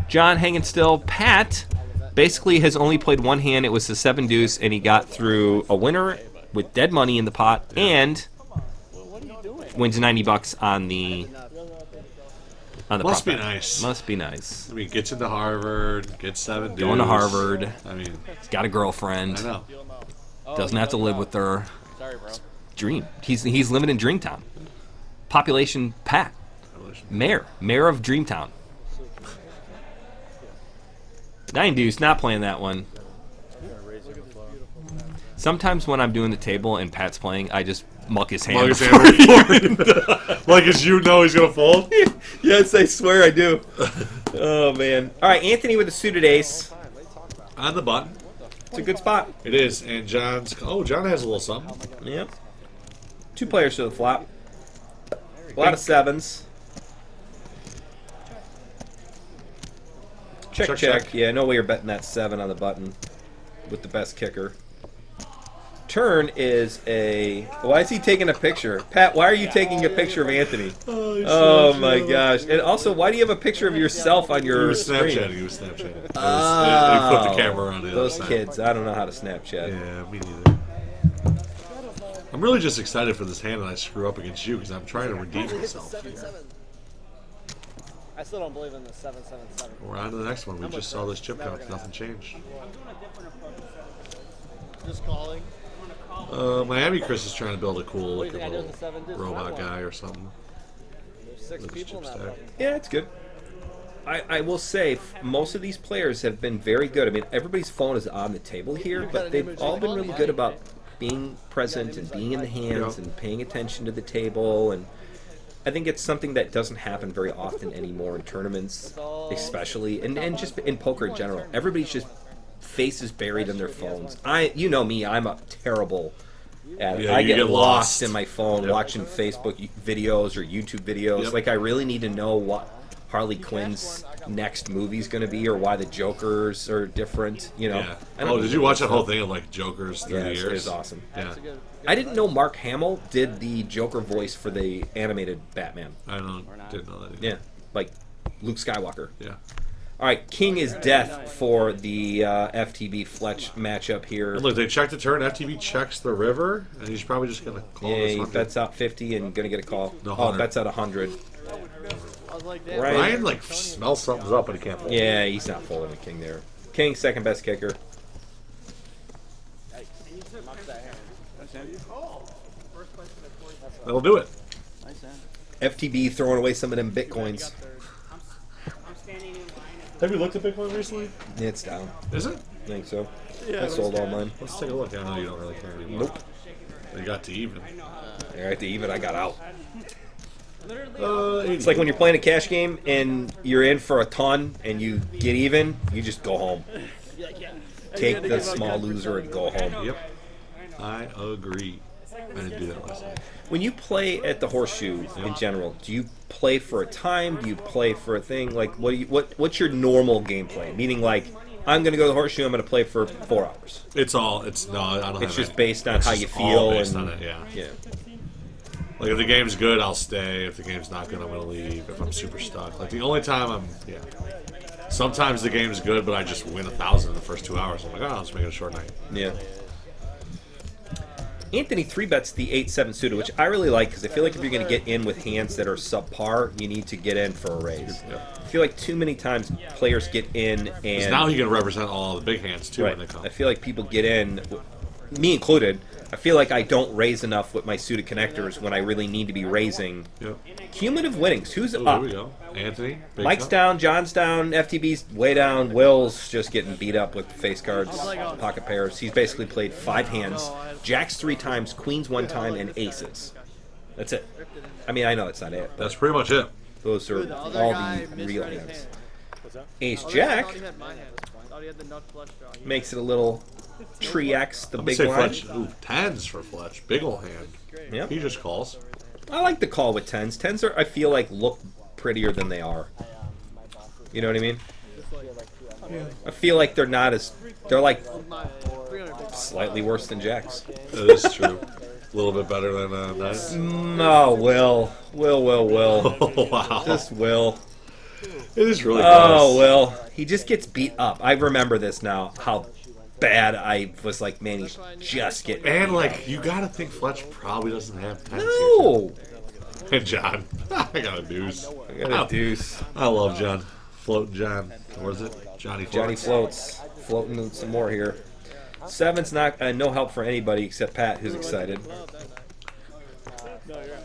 John hanging still. Pat basically has only played one hand. It was the 7 deuce, and he got through a winner with dead money in the pot and wins $90 on the must prop be bet. nice. Must be nice. I mean, gets into Harvard, gets 7 deuce. Going to Harvard. I mean, He's got a girlfriend. I know. Doesn't have to live with her. Sorry, bro. Dream. He's living in Dreamtown. Population Pat. Mayor of Dreamtown. 9 deuce, not playing that one. Sometimes when I'm doing the table and Pat's playing, I just muck his hand. Muck his before hand he- like, as you know he's going to fold? Yes, I swear I do. Oh, man. All right, Anthony with a suited ace. On the button. It's a good spot. It is. And John's... Oh, John has a little something. Yep. 2 players to the flop. A lot of 7s. Check, check. Yeah, no way you're betting that 7 on the button with the best kicker. Turn is a... Why is he taking a picture? Pat, why are you taking a picture of Anthony? Oh my gosh. And also, why do you have a picture of yourself on your screen? He was Snapchatting. Oh, He flipped the camera around the other those side. kids, I don't know how to Snapchat. Yeah, me neither. I'm really just excited for this hand and I screw up against you because I'm trying to redeem myself. I still don't believe in the 777. We're on to the next one. We just saw this chip count. Nothing changed. Just calling. Miami Chris is trying to build a cool looking little robot guy or something. There's 6 With his people in chip that stack. fucking... Yeah, it's good. I will say, most of these players have been very good. I mean, everybody's phone is on the table here, but they've all been really good about being present and being in the hands and paying attention to the table. And I think it's something that doesn't happen very often anymore in tournaments, especially, and just in poker in general. Everybody's just faces buried in their phones. You know me, I'm a terrible at it. Yeah, I you get get lost lost. in my phone watching Facebook videos or YouTube videos. Yep. Like, I really need to know what Harley Quinn's next movie's going to be or why the Jokers are different, you know. Yeah. I don't Oh, did need you to watch know that whole stuff. thing of like Jokers through Yeah, the it years? was awesome. Yeah. I didn't know Mark Hamill did the Joker voice for the animated Batman. I didn't know that either. Yeah, like Luke Skywalker. Yeah. All right, King is death for the FTB Fletch matchup here. And look, they checked the turn. FTV checks the river, and he's probably just going to call Yeah, this he 100. bets out 50 and gonna get a call. No, Oh, 100. bets out 100. I was like, damn. Right. Ryan, like, smells something's up, but he can't fold. Yeah, he's not folding the king there. King, second best kicker. That'll do it. FTB throwing away some of them bitcoins. Have you looked at Bitcoin recently? It's down. Is it? I think so. I sold all mine. Let's take a look. I know you don't really care anymore. Nope. You got to even. All right, to even, I got out. 80. It's like when you're playing a cash game and you're in for a ton and you get even, you just go home. Take the small loser and go home. Yep. I agree. I didn't do that last night. When you play at the Horseshoe in general, do you play for a time? Do you play for a thing? Like, what's your normal gameplay? Meaning, like, I'm going to go to the Horseshoe, I'm going to play for 4 hours. I don't have It's just any. based on It's how just you all feel. based And, on it, yeah. Yeah. Like, if the game's good, I'll stay. If the game's not good, I'm going to leave. If I'm super stuck. Like, the only time sometimes the game's good, but I just win 1,000 in the first 2 hours. I'm like, oh, let's make it a short night. Yeah. Anthony 3-bets the 8-7 suited, which I really like because I feel like if you're going to get in with hands that are subpar, you need to get in for a raise. Yeah. I feel like too many times players get in Because and... now he can represent all the big hands, too, Right. when they come. I feel like people get in, me included, I feel like I don't raise enough with my suited connectors when I really need to be raising. Yep. Cumulative winnings. Who's Oh, up? here we go. Anthony. Big Mike's cup. down, John's down, FTB's way down, Will's just getting beat up with face cards, pocket pairs. He's basically played 5 hands, jacks 3 times, queens 1 time, and aces. That's it. I mean, I know that's not it. That's pretty much it. Those are all the real hands. Ace Jack I thought he had my hand. I thought he had the nut flush draw. makes it a little tree X, the I'm big going to line. say Fletch. Ooh, 10s for Fletch. Big ol' hand. Yep. He just calls. I like the call with 10s. 10s are, I feel like, look prettier than they are. You know what I mean? I feel like they're not as... They're like My 300 slightly worse than jacks. That is true. A little bit better than 9s. No, Will. Will. Oh, wow. Just Will. It is really Oh, close. Will. He just gets beat up. I remember this now, how bad I was like, man, he's just getting And, beat like, up. you got to think Fletch probably doesn't have 10s No! here. And John. I got a deuce. I got a deuce. I love John. Floating John. Or is it? Johnny Floats. Johnny floats. Floating some more here. 7's not no help for anybody except Pat, who's excited.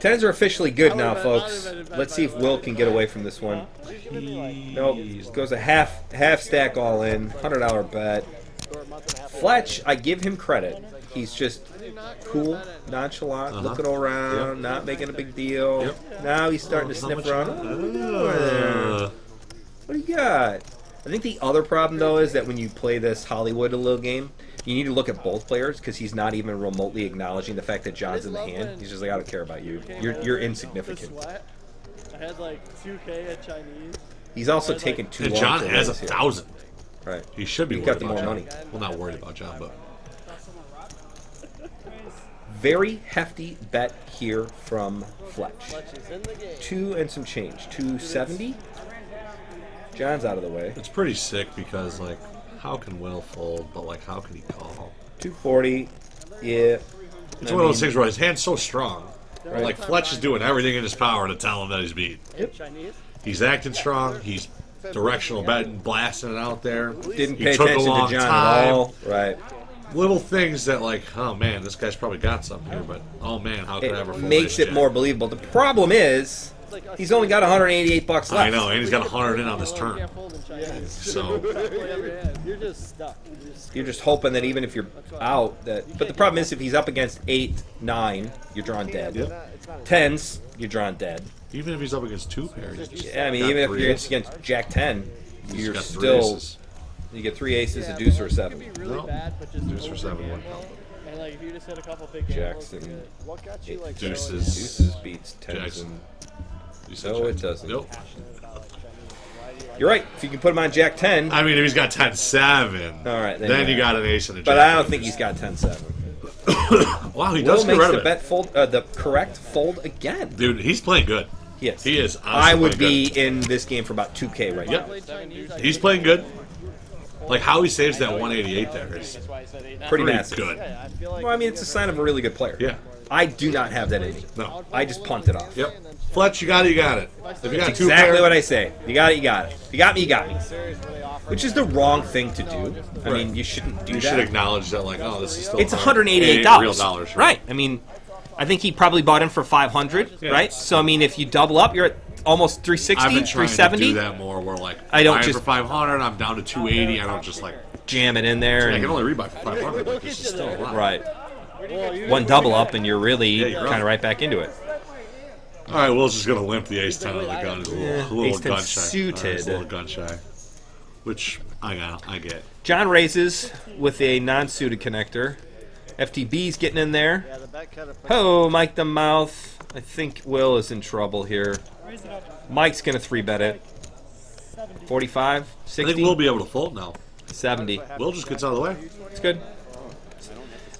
10s are officially good now, folks. Let's see if Will can get away from this one. Nope. Goes a half stack all in. $100 bet. Fletch, I give him credit. He's just cool, nonchalant, looking around, not making a big deal. Yep. Now he's starting to sniff around. What do you got? I think the other problem, though, is that when you play this Hollywood a little game, you need to look at both players because he's not even remotely acknowledging the fact that John's in the hand. He's just like, I don't care about you. You're insignificant. I had like 2K at Chinese. He's also taken too And long. John to has raise here. 1,000. Right. He should be He's worried got the about more John. money. Well, not worried about John, but Very hefty bet here from Fletch. Fletch is in the game. 2 and some change. 270. John's out of the way. it's pretty sick because, like, how can Will fold, but, like, how can he call? 240. Yeah. It's one of those things where his hand's so strong. Right. Like, Fletch is doing everything in his power to tell him that he's beat. Chinese. He's acting strong. He's directional betting, blasting it out there. Didn't He pay took a attention long to John time. at all. Right. Little things that, like, oh man, this guy's probably got something here, but oh man, how could I ever It fold makes ace it jack? more believable. The problem is, he's only got 188 bucks left. I know, and he's got 100 in on this You turn. can't fold in Chinese. So You're just stuck. You're just hoping that even if you're out, that. But the problem is, if he's up against 8, 9, you're drawn dead. Yep. 10s, you're drawn dead. even if he's up against 2 pairs, he's Yeah, I mean, got even if 3 you're aces. against Jack 10, He's you're got 3 still. aces. You get 3 aces, a deuce, or a 7. It could be really No. bad, but just Deuce or 7 wouldn't overgamble. help. And like if you just hit a couple big Jacks gambles, and what got you like Deuces. Deuces beats 10s. Jackson. And, You said no, it Jackson. doesn't. Nope. You're right. If you can put him on Jack 10, I mean, if he's got 10-7, all right, then you got an ace and a jack. But I don't think he's got 10-7. Wow, he Will does get makes rid the of bet it. fold, the correct fold again. Dude, he's playing good. Yes. He is I honestly would playing be in this game for about 2K right now. Yep. He's playing good. Like, how he saves that 188 there is Pretty pretty massive. good. Well, I mean, it's a sign of a really good player. Yeah. I do not have that in me. No. I just punt it off. Yep. Fletch, you got it, you got it. If you got That's 2 exactly pairs, what I say. You got it, you got it. If you got me, you got me. Which is the wrong thing to do. I mean, you shouldn't do you that. should acknowledge that, like, oh, this is still It's $188 $188. real dollars. Right. I mean, I think he probably bought in for 500, Yeah. right? So, I mean, if you double up, you're at almost 360, I've been trying to 370. do that more where, like, I don't buying just- for 500, I'm down to 280. I don't just, like, Jam it in there. I can And, only rebuy for 500. Like, this is still a lot. right. One double up, and you're really you're kind up. of right back into it. All right, Will's just going to limp the ace 10 on the gun. He's a little ace 10 gun shy. suited. He's a little gun shy. Which I get. John raises with a non-suited connector. FTB's getting in there. Yeah, the bet cut Oh, Mike the Mouth. I think Will is in trouble here. Mike's going to 3-bet it. 45, I 60, think we'll be able to fold now. 70. Will just gets out of the way. It's good.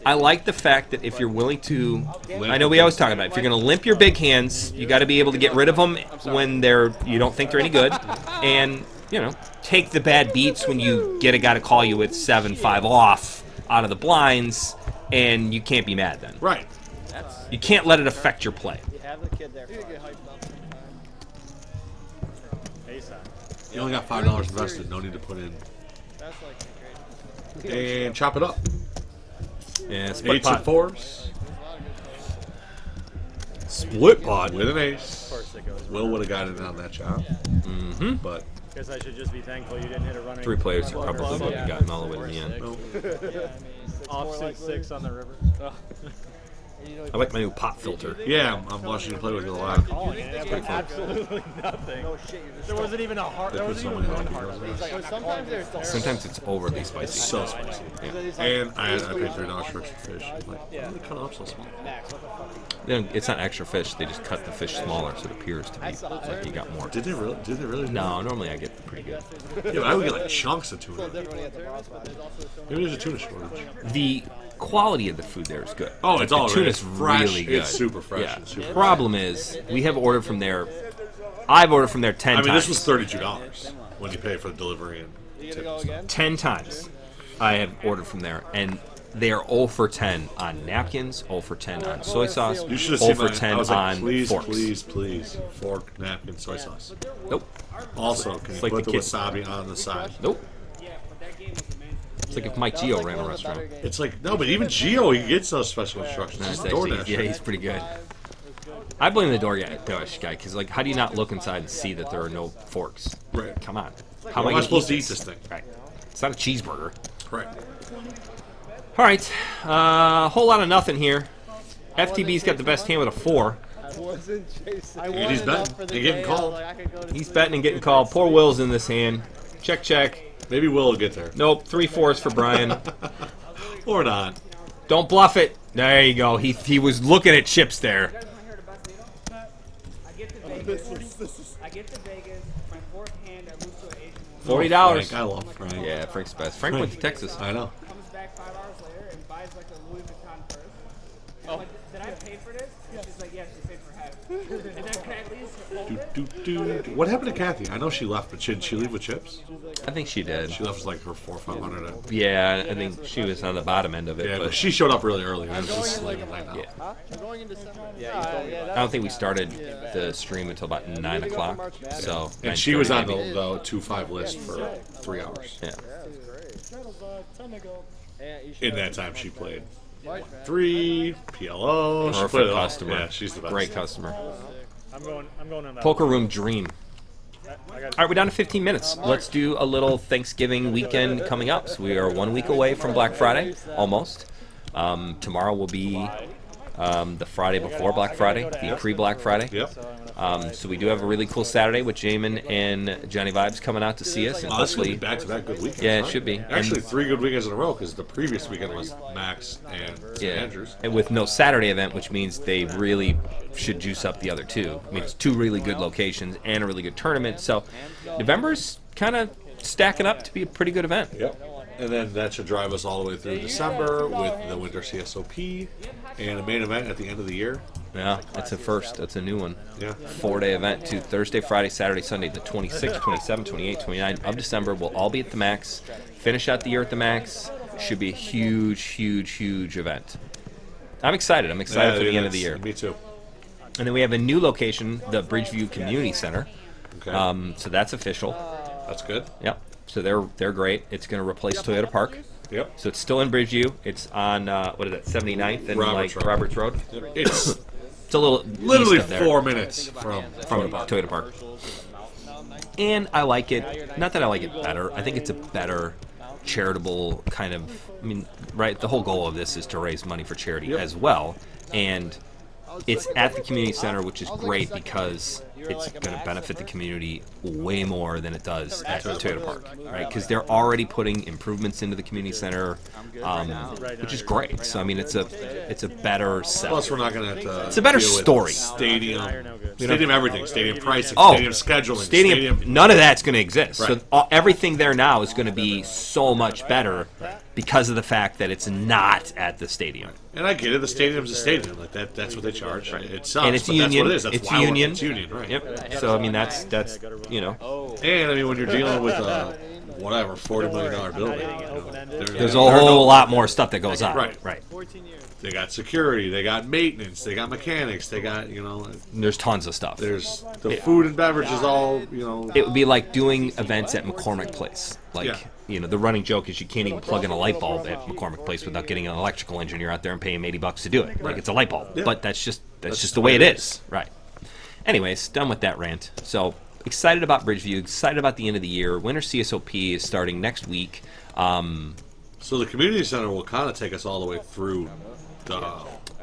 I like the fact that if you're willing to, Limp I know we always talk about it, if you're going to limp your big hands, you got to be able to get rid of them when you don't think they're any good, and take the bad beats when you get a guy to call you with 7-5 off out of the blinds, and you can't be mad then. Right. You can't let it affect your play. You have the kid there. Ace high. You only got $5 invested. No need to put in. That's like great. And chop it up. Yeah, split 8s and pot. 4s. Split pot. With an ace. Of course it goes. Will would have gotten in on that chop. Mm-hmm. But Guess I should just be thankful you didn't hit a running. 3 players, you probably would have gotten all the way to the end. no. Offsuit 6 on the river. Oh. I like my new pot filter. Yeah, I'm watching you play with it a lot. Calling it. Absolutely nothing. No shit, you're just There wasn't even a heart. There Put wasn't so even many one other heart. people's ass. sometimes there's Sometimes it's overly spicy. So spicy. And I paid $3 for extra fish. I'm like, why did they cut it off so small? It's not extra fish. They just cut the fish smaller, so it appears to be like you got more. Did they really? Did they really? No, normally I get pretty good. Yeah, but I would get like chunks of tuna. Maybe there's a tuna shortage. The quality of the food there is good. Oh, it's all the tuna's fresh. really good. It's super fresh. Yeah. It's super Problem is, we have ordered from there. I've ordered from there 10 I mean, times. this was $32 when you pay for the delivery and tip and stuff. 10 times I have ordered from there, and they are 0 for 10 on napkins, 0 for 10 on soy sauce, You should have 0 seen for my. 10 I was like, on please, forks. please, fork, napkin, soy sauce. Nope. Also, can you like put the the kid. wasabi on the side? Nope. It's like if Mike Gio ran a restaurant. It's like no, but even Gio, he gets those special instructions. That's It's actually, DoorDash. yeah, he's pretty good. I blame the DoorDash guy because, like, how do you not look inside and see that there are no forks? Right. Come on. How am I gonna supposed to eat this thing? Right. It's not a cheeseburger. Right. All right, whole lot of nothing here. FTB's got the best hand with a 4. I wasn't chasing. And he's betting and getting called. He's betting and getting called. Poor Will's in this hand. Check, check. Maybe Will will get there. Nope, 3/4 for Brian. Or not. Don't bluff it. There you go. He was looking at chips there. I get to Vegas. I get to Vegas. My fourth hand, I lose to an Asian $40. woman. Frank, I love Frank. Yeah, Frank's best. Frank went to Texas. I know. Comes back 5 hours later and buys like a Louis Vuitton purse. And I'm like, did I pay for this? And she's like, yeah, she paid for half. And then can I at least hold it? What happened to Kathy? I know she left, but did she leave with chips? I think she did. She left with like her 400 or 500. Yeah, I think she was on the bottom end of it. Yeah, but but she showed up really early. It was just like night now. Yeah. I'm going in December. I don't think we started the stream until about 9 o'clock. So And she was on the 9:30 2-5 list for 3 hours. maybe. Yeah. In that time, she played 3 PLO. She Perfect played it all. customer. Yeah, she's the best. Great customer. I'm going on that. Poker room dream. I got All right, we're down to 15 minutes. Let's do a little Thanksgiving weekend coming up. So we are 1 week away from Black Friday, almost. Tomorrow will be the Friday before Black Friday, the pre-Black Friday. Yep. So we do have a really cool Saturday with Jamin and Johnny Vibes coming out to see us. And Oh, this is going to hopefully, be back-to-back good weekends. yeah, it huh? should be. Actually, And- 3 good weekends in a row because the previous weekend was Max and St. yeah, Andrews. and with no Saturday event, which means they really should juice up the other 2. I mean, it's 2 really good locations and a really good tournament. So November's kind of stacking up to be a pretty good event. Yep. And then that should drive us all the way through December with the Winter CSOP and a main event at the end of the year. Yeah, that's a first. That's a new one. Yeah. 4-day event to Thursday, Friday, Saturday, Sunday, the 26th, 27th, 28th, 29th of December. We'll all be at the Max. Finish out the year at the Max. Should be a huge, huge, huge event. I'm excited. I'm excited for the end of the year. Me too. And then we have a new location, the Bridgeview Community Center. Okay. So that's official. That's good. Yep. So they're great. It's going to replace Toyota Park. Yep. So it's still in Bridgeview. It's on what is that, 79th and Roberts Road. Roberts Road. It's It's a little literally east of there. 4 minutes from Toyota Park. And I like it. Not that I like it better. I think it's a better charitable kind of. I mean, right? The whole goal of this is to raise money for charity as well. And it's at the community center, which is great because it's going to benefit the community way more than it does at Toyota Park, right? Because they're already putting improvements into the community center, which is great. So I mean, it's a better sell. Plus, we're not going to have to. It's a better deal with story. Stadium everything, stadium pricing, Oh, stadium scheduling, Stadium, none of that's going to exist. Right. So everything there now is going to be so much better because of the fact that it's not at the stadium. And I get it. The stadium's a stadium. Like that's what they charge. It sucks, And it's but union. that's what it is. That's It's why union. It's union, right? Yep. So I mean, that's you know, And I mean, when you're dealing with a whatever $40 million building, there's a whole lot more stuff that goes on. Right. Right. 14 years. They got security, they got maintenance, they got mechanics, they got And there's tons of stuff. there's the food and beverage is all It would be like doing events at McCormick Place. Like, Yeah. you know, the running joke is you can't even plug in a light bulb at McCormick Place without getting an electrical engineer out there and paying him $80 to do it. Like, it's a light bulb. Yeah. But that's just the way it is. Right. Anyways, done with that rant. So, excited about Bridgeview, excited about the end of the year. Winter CSOP is starting next week. So the community center will kind of take us all the way through the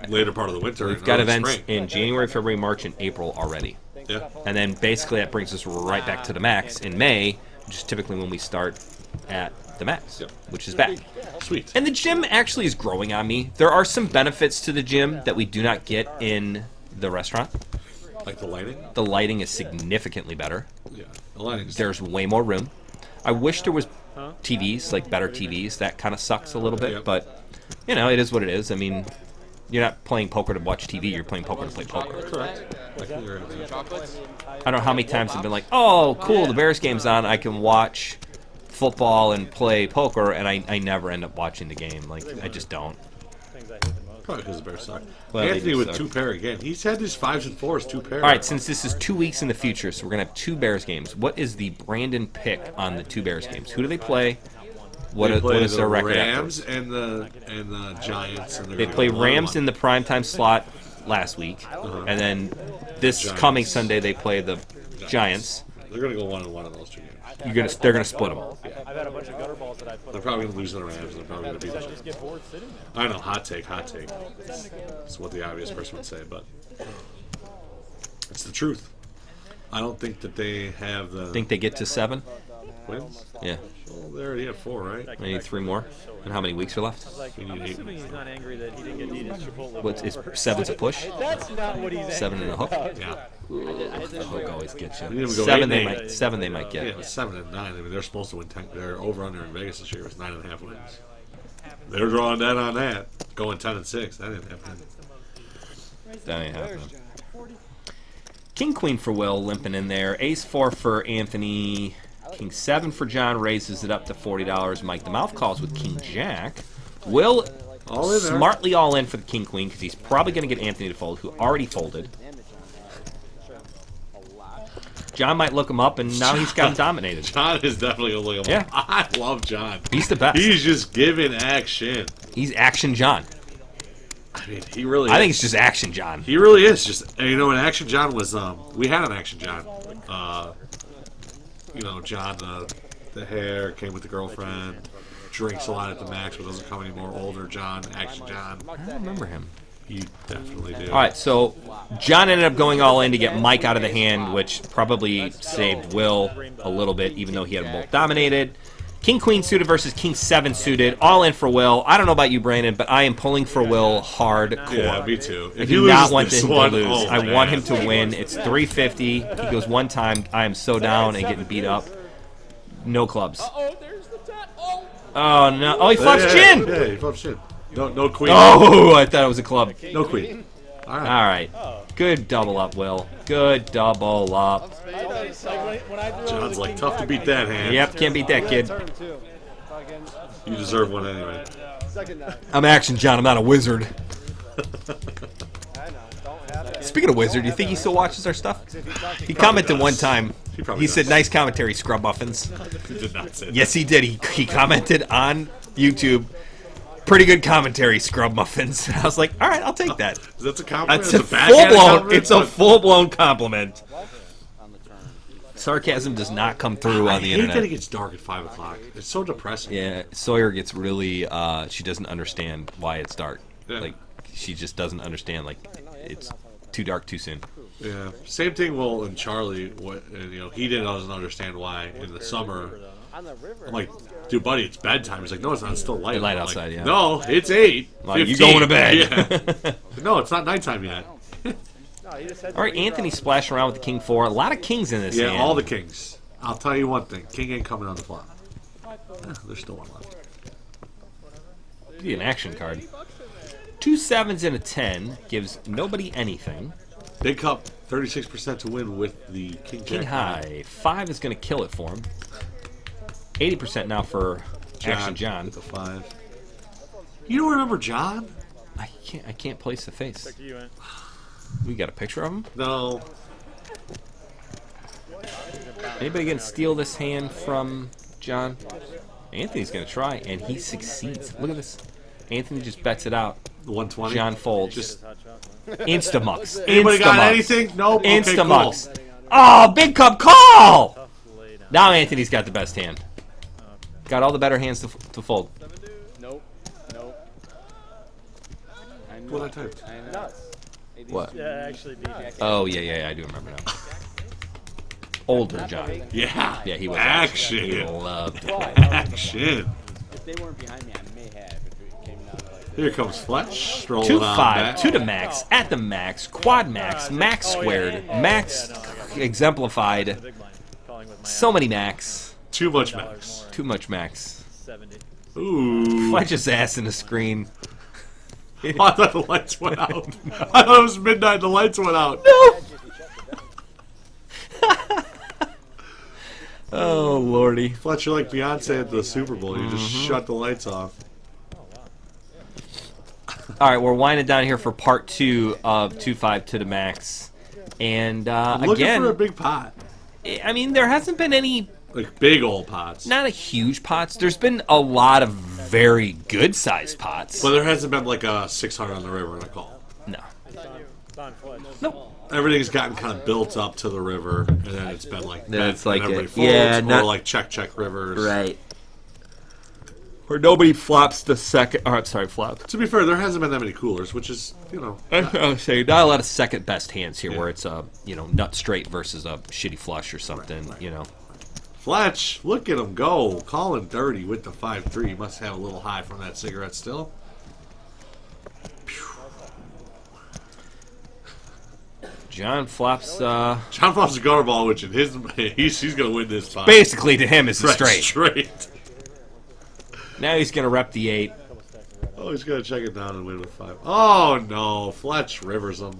later part of the winter. We've and got early events spring. in January, February, March, and April already. Yeah. And then basically that brings us right back to the Max in May, which is typically when we start at the Max, Yep. which is back. Sweet. And the gym actually is growing on me. There are some benefits to the gym that we do not get in the restaurant. Like the lighting? The lighting is significantly better. Yeah. The lighting's There's way more room. I wish there was TVs, like better TVs. That kind of sucks a little bit, Yep. but you know, it is what it is. I mean, you're not playing poker to watch TV. You're playing poker to play poker. correct. I can agree with that. I don't know how many times I've been like, oh, cool, the Bears game's on. I can watch football and play poker, and I never end up watching the game. Like, I just don't. Things I hate the most. Probably because the Bears suck. Well, they Anthony do with suck. 2 pair again. He's had these 5s and 4s, 2 pair. All right, since this is 2 weeks in the future, so we're going to have 2 Bears games. What is the Brandon pick on the 2 Bears games? Who do they play? What They play is their the record Rams after? and the Giants. And They play Rams in the primetime slot last week, and then this coming Sunday they play the Giants. They're gonna go 1-1 on those 2 games. They're gonna split them. I've had a bunch of gutter balls that I put. They're probably gonna lose to the Rams. And they're probably gonna beat them. Just get bored sitting there. I know, hot take. That's what the obvious person would say, but it's the truth. I don't think that they have the Think they get to 7? wins. Yeah. Well, they already have 4, right? They need 3 more. And how many weeks are left? Like, We I'm need 8. assuming he's not angry that he didn't get needed Chipotle. What's is 7's a push? That's not what he's 7 and a hook. Yeah. The hook always gets We you. need them to go 7 8 they and might. 8. 7 they might Yeah, get. but 7 and 9. I mean, they're supposed to win 10. Their over/under in Vegas this year was 9.5 wins. They're drawing that on that, going 10 and 6. That didn't happen. That ain't happening. King Queen for Will limping in there. Ace 4 for Anthony. King 7 for John raises it up to $40. Mike the Mouth calls with King Jack. Will All in there. smartly all in for the King Queen because he's probably going to get Anthony to fold, who already folded. John might look him up, and now he's got him dominated. John is definitely going to look him up. I love John. He's the best. He's just giving action. He's Action John. I mean, he really I is. think it's just Action John. He really is. Just, and you know, an Action John was, we had an Action John. You know, John, the hair, came with the girlfriend, drinks a lot at the max, but doesn't come anymore. Older John, Action John. I don't remember him. You definitely do. All right, so John ended up going all in to get Mike out of the hand, which probably saved Will a little bit, even though he had them both dominated. King Queen suited versus King 7 suited, all in for Will. I don't know about you, Brandon, but I am pulling for Will hardcore. Yeah, me too. I If do he not loses want this him to one, lose. oh, I man. want him to win. It's 350. He goes one time. I am so down and getting beat up. No clubs. Oh, there's the top. Oh, Oh no! Oh, he flops chin. Yeah, he flops chin. No queen. Oh, I thought it was a club. No queen. All right. All right, good double up, Will. Good double up. John's like, tough to beat that hand. Yep, can't beat that kid. Turn 2. Fucking You deserve one anyway. second night. I'm Action John. I'm not a wizard. I know. Don't have it. Speaking of wizard, do you think he still watches our stuff? He commented one time. He probably He does. said, "Nice commentary, scrub muffins." He did not say that. Yes, he did. He commented on YouTube. Pretty good commentary, scrub muffins. And I was like, all right, I'll take that. That's a compliment. That's It's a a backhand full blown. compliment? It's a full blown compliment. on the turn. Sarcasm does not come through I on the hate that internet. it gets dark at 5 o'clock. It's so depressing. Yeah, Sawyer gets really. She doesn't understand why it's dark. Yeah. Like she just doesn't understand. Like it's too dark too soon. Yeah. Same thing. Will and Charlie. He doesn't understand why in the summer. On the river. I'm like, dude, buddy, it's bedtime. He's like, no, it's not. It's still light. Light I'm like, outside, yeah. No, it's 8. Like, you going to bed? Yeah. No, it's not nighttime yet. No, he just had All right, Anthony splashing around with the King 4. A lot of kings in this Yeah, hand. all the kings. I'll tell you one thing. King ain't coming on the flop. There's still one left. Be an action card. 2 7s and a 10 gives nobody anything. Big cup, 36% to win with the King King Jack. high. 5 is going to kill it for him. 80% now for Action John. With a 5. You don't remember John? I can't place the face. Back to you, man. We got a picture of him. No. Anybody gonna steal this hand from John? Anthony's gonna try, and he succeeds. Look at this. Anthony just bets it out. 120. John folds. Just Insta-mucks. anybody got Insta-mucks. anything? Nope. Okay, cool. Insta-mucks. Oh, big cup call! Now Anthony's got the best hand. Got all the better hands to fold. Nope. Nope. I know. What I typed. I know. What? Yeah, actually, DJ. Oh, yeah, I do remember now. Older John. Yeah. Yeah, he was. Action. He loved it. Action. If they weren't behind me, I may have. If it came down to like. Here comes Fletch. Strolling 2 on 5, back. 2 to max, at the max, quad max, max squared, max exemplified. Big blind. Calling with my So many max. Too much max. Too much max. 70. Ooh. Fletch's ass in the screen. I thought the lights went out. I thought it was midnight and the lights went out. Oh, lordy. Fletch, you're like Beyonce at the Super Bowl. You just shut the lights off. All right, we're winding down here for part 2 of 2-5 to the max. And Looking again, for a big pot. I mean, there hasn't been any, Like big old pots. not a huge pots. There's been a lot of very good-sized pots. But there hasn't been like a 600 on the river in a call. No. Don Fletch. Nope. everything's gotten kind of built up to the river, and then it's been like Then it's like everybody a- folds, yeah, or not- like check rivers. Right. Or nobody flops the second. Oh, I'm sorry, flop. To be fair, there hasn't been that many coolers, which is I was saying not a lot of second best hands here, Yeah. where it's a nut straight versus a shitty flush or something. Fletch. Look at him go, calling dirty with the 5-3. He must have a little high from that cigarette still. John flops. John flops a gutter ball, which in his he's gonna win this fight. Basically, to him, is a straight. Straight. Now he's gonna rep the 8. Oh, he's gonna check it down and win with 5. Oh no, Fletch rivers him.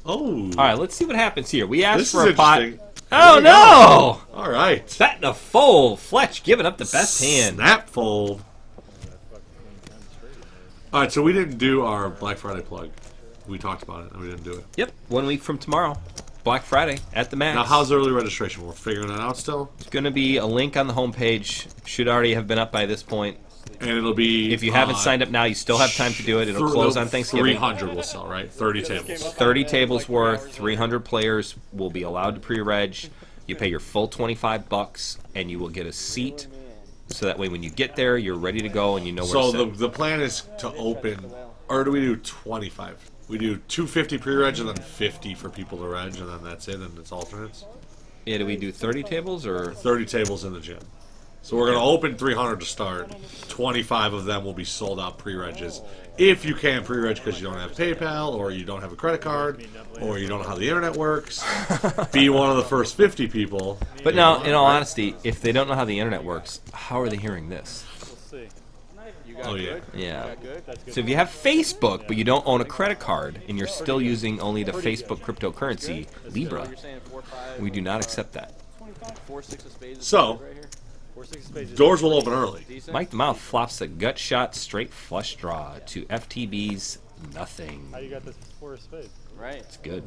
Oh. All right, let's see what happens here. We asked This for is a pot. interesting. Oh no! All right. Betting a fold. Fletch giving up the best hand. Snap fold. All right, so we didn't do our Black Friday plug. We talked about it, and we didn't do it. Yep, 1 week from tomorrow, Black Friday at the Max. Now, how's early registration? We're figuring that out still, It's going to be a link on the homepage. Should already have been up by this point. and it'll be. If you haven't signed up now, you still have time to do it. It'll close on Thanksgiving. 300 will sell, right? 30 tables. 30 tables worth, 300 players will be allowed to pre-reg. You pay your full $25, and you will get a seat. So that way, when you get there, you're ready to go, and you know where So to sit. the plan is to open, or do we do 25? We do 250 pre-reg and then 50 for people to reg, and then that's it, and it's alternates. Yeah, do we do 30 tables or 30 tables in the gym. So we're going to open 300 to start. 25 of them will be sold out pre-regs. If you can't pre-reg because you don't have PayPal, or you don't have a credit card, or you don't know how the internet works, be one of the first 50 people. But now, in all honesty, if they don't know how the internet works, how are they hearing this? We'll see. Oh, yeah. Yeah. That's good. So if you have Facebook, but you don't own a credit card, and you're still using only the Facebook cryptocurrency, Libra, we do not accept that. 4-6 of spades. So, 4-6 spades is doors will open early. Mike the Mouth flops a gut shot straight flush draw to FTB's nothing. How you got this 4 of spades? Right. It's good.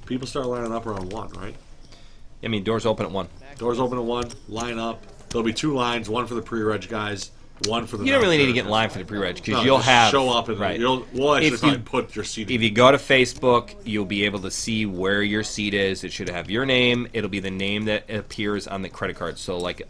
People start lining up around 1, right? I mean, doors open at 1. Doors open at 1, line up. There'll be 2 lines, one for the pre-reg guys, one for the You don't really need to non-pre-reg get in line guys. for the pre-reg, because No, you'll just have... show up and right. we'll actually If try you- and put your seat If you go to Facebook, you'll be able to see where your seat is. It should have your name. It'll be the name that appears on the credit card. So, like,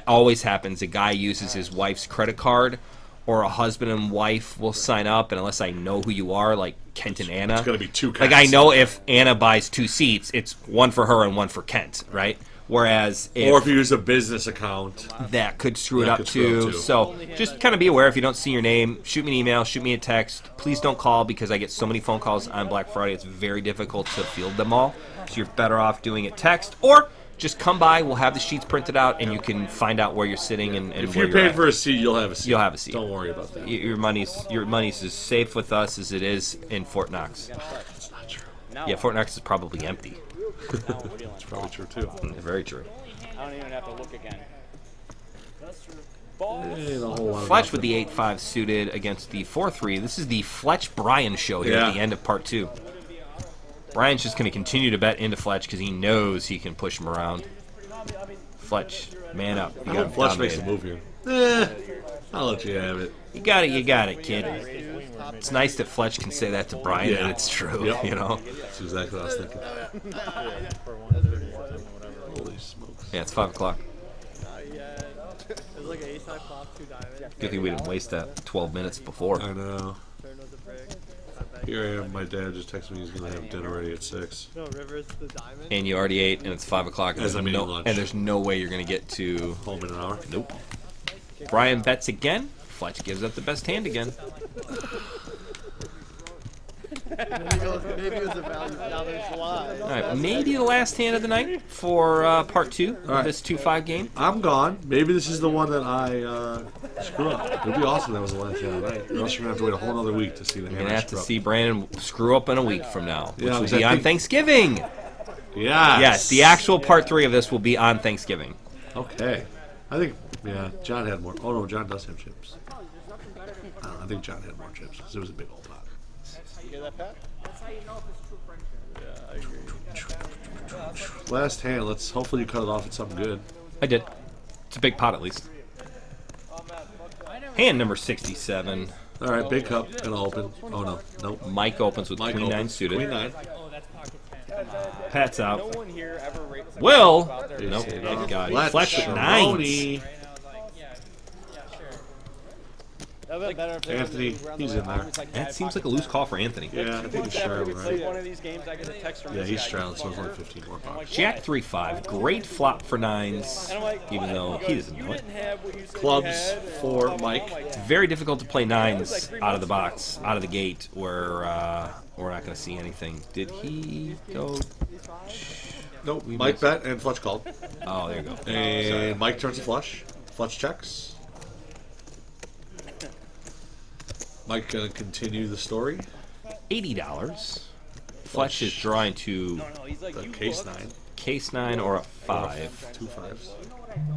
always happens, a guy uses his wife's credit card, or a husband and wife will sign up, and unless I know who you are, like Kent and Anna. It's going to be 2 Like, I know if Anna buys 2 seats, it's one for her and one for Kent, right? Whereas or if you use a business account. that could screw it That up could screw too. up, too. So just kind of be aware if you don't see your name, shoot me an email, shoot me a text. Please don't call because I get so many phone calls on Black Friday. It's very difficult to field them all. So you're better off doing it text or just come by. We'll have the sheets printed out and you can find out where you're sitting and If where you you're paid at. for a seat, you'll have a seat. You'll have a seat. Don't worry about that. Your money's as safe with us as it is in Fort Knox. That's not true. Yeah, Fort Knox is probably empty. It's probably true, too. Very true. I don't even have to look again. Ain't a whole lot of Fletch with nothing. the 8-5 suited against the 4-3. This is the Fletch Brian show here Yeah. at the end of part 2. Brian's just going to continue to bet into Fletch because he knows he can push him around. Fletch, man up. You I got hope Fletch him makes a dominated. move here. I'll let you have it. You got it, kid. It's nice that Fletch can say that to Brian Yeah. and it's true, Yep. you know? That's exactly what I was thinking. For 130 or whatever. Holy smokes. Yeah, it's 5 o'clock. It was like an ace-high flop, 2 diamonds. Good thing we didn't waste that 12 minutes before. I know. Turn was a brick. Here I am. My dad just texted me he's going to have dinner ready at 6. No, Rivers the diamond. And you already ate and it's 5 o'clock. As I'm eating lunch. And there's no way you're going to get to... Home in an hour. Nope. Brian bets again. Fletch gives up the best hand again. Maybe it was a value. Now there's lies. All right, maybe the last hand of the night for part 2 of right. this 2-5 game. I'm gone. Maybe this is the one that I screw up. It would be awesome if that was the last hand of the night. Or else you're going to have to wait a whole other week to see the You're hand going to I have to screw up. see Brandon screw up in a week from now, which Yeah, will because be I on think- Thanksgiving. Yes. Yes, the actual part 3 of this will be on Thanksgiving. Okay. I think, yeah, John had more. Oh, no, John does have chips. I think John had more chips because it was a big old pot. You hear that, Pat? Last hand. Let's hopefully you cut it off at something good. I did. It's a big pot at least. Hand number 67. All right, big cup gonna open. Oh no, nope. Mike opens with Mike Queen 9 opens. suited. Queen 9. Pat's out. No one here ever rates. Will. Out there. Nope. Thank God. Fletch, Fletch with 9s. Sharoni. That would have been better if they Anthony, would've moved he's around in the way. there. I was like, That seems like a loose call for Anthony. Yeah, I think he's After straddling, we played right? one of these games, I get a text from Yeah, this he's guy. straddling, so it's only 15 more bucks. Jack 3-5. Great flop for 9s, And I'm like, even what? though He he goes, doesn't you know it. didn't have what you said you Clubs had, and for I'm Mike. like, Very difficult to play 9s out of the box, out of the gate, where we're not going to see anything. Did he go? Nope, We Mike missed. bet and Fletch called. Oh, there you go. And Mike turns a flush. Fletch checks. Mike gonna continue the story. $80. Fletch is drawing to no, he's like, The you case look. 9. case 9 or a 5. 2 5s.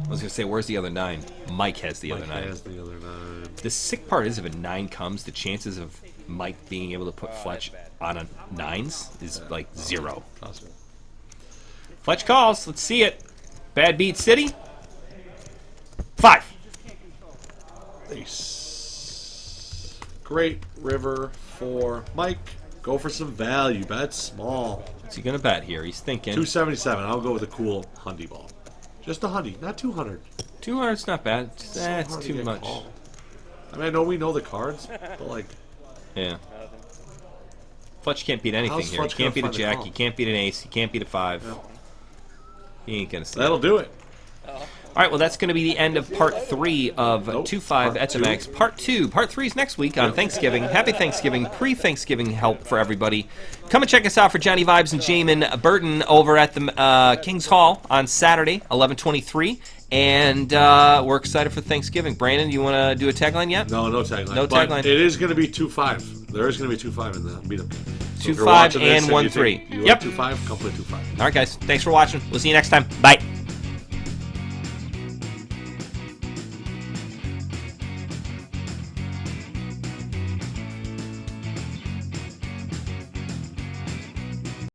I was going to say, where's the other 9? Mike has the Mike other 9. has the other 9. The sick part is if a 9 comes, the chances of Mike being able to put Fletch on a 9s is like 0. Possible. Fletch calls. Let's see it. Bad beat City. 5. Ace. Great river for Mike. Go for some value. Bet small. What's he going to bet here? He's thinking. 277. I'll go with a cool hundy ball. Just a hundy, not 200. 200's not bad. So That's hard to too get much. called. I mean, I know we know the cards, but like, Yeah. Fletch can't beat anything How's here. He Fletch can't beat gonna a find the jack. call? He can't beat an ace. He can't beat a 5. No. He ain't going to see that'll it. do it. All right, well, that's going to be the end of part 3 of Nope, 2-5 part at the two. max. Part 2. Part 3 is next week on Thanksgiving. Happy Thanksgiving. Pre-Thanksgiving help for everybody. Come and check us out for Johnny Vibes and Jamin Burton over at the King's Hall on Saturday, 11/23. And we're excited for Thanksgiving. Brandon, you want to do a tagline yet? No tagline. No but tagline. It is going to be 2-5. There is going to be 2-5 in the meetup. So if you're 2-5 watching this and you 1-3. think you Yep. like 2-5, come play 2-5. All right, guys. Thanks for watching. We'll see you next time. Bye.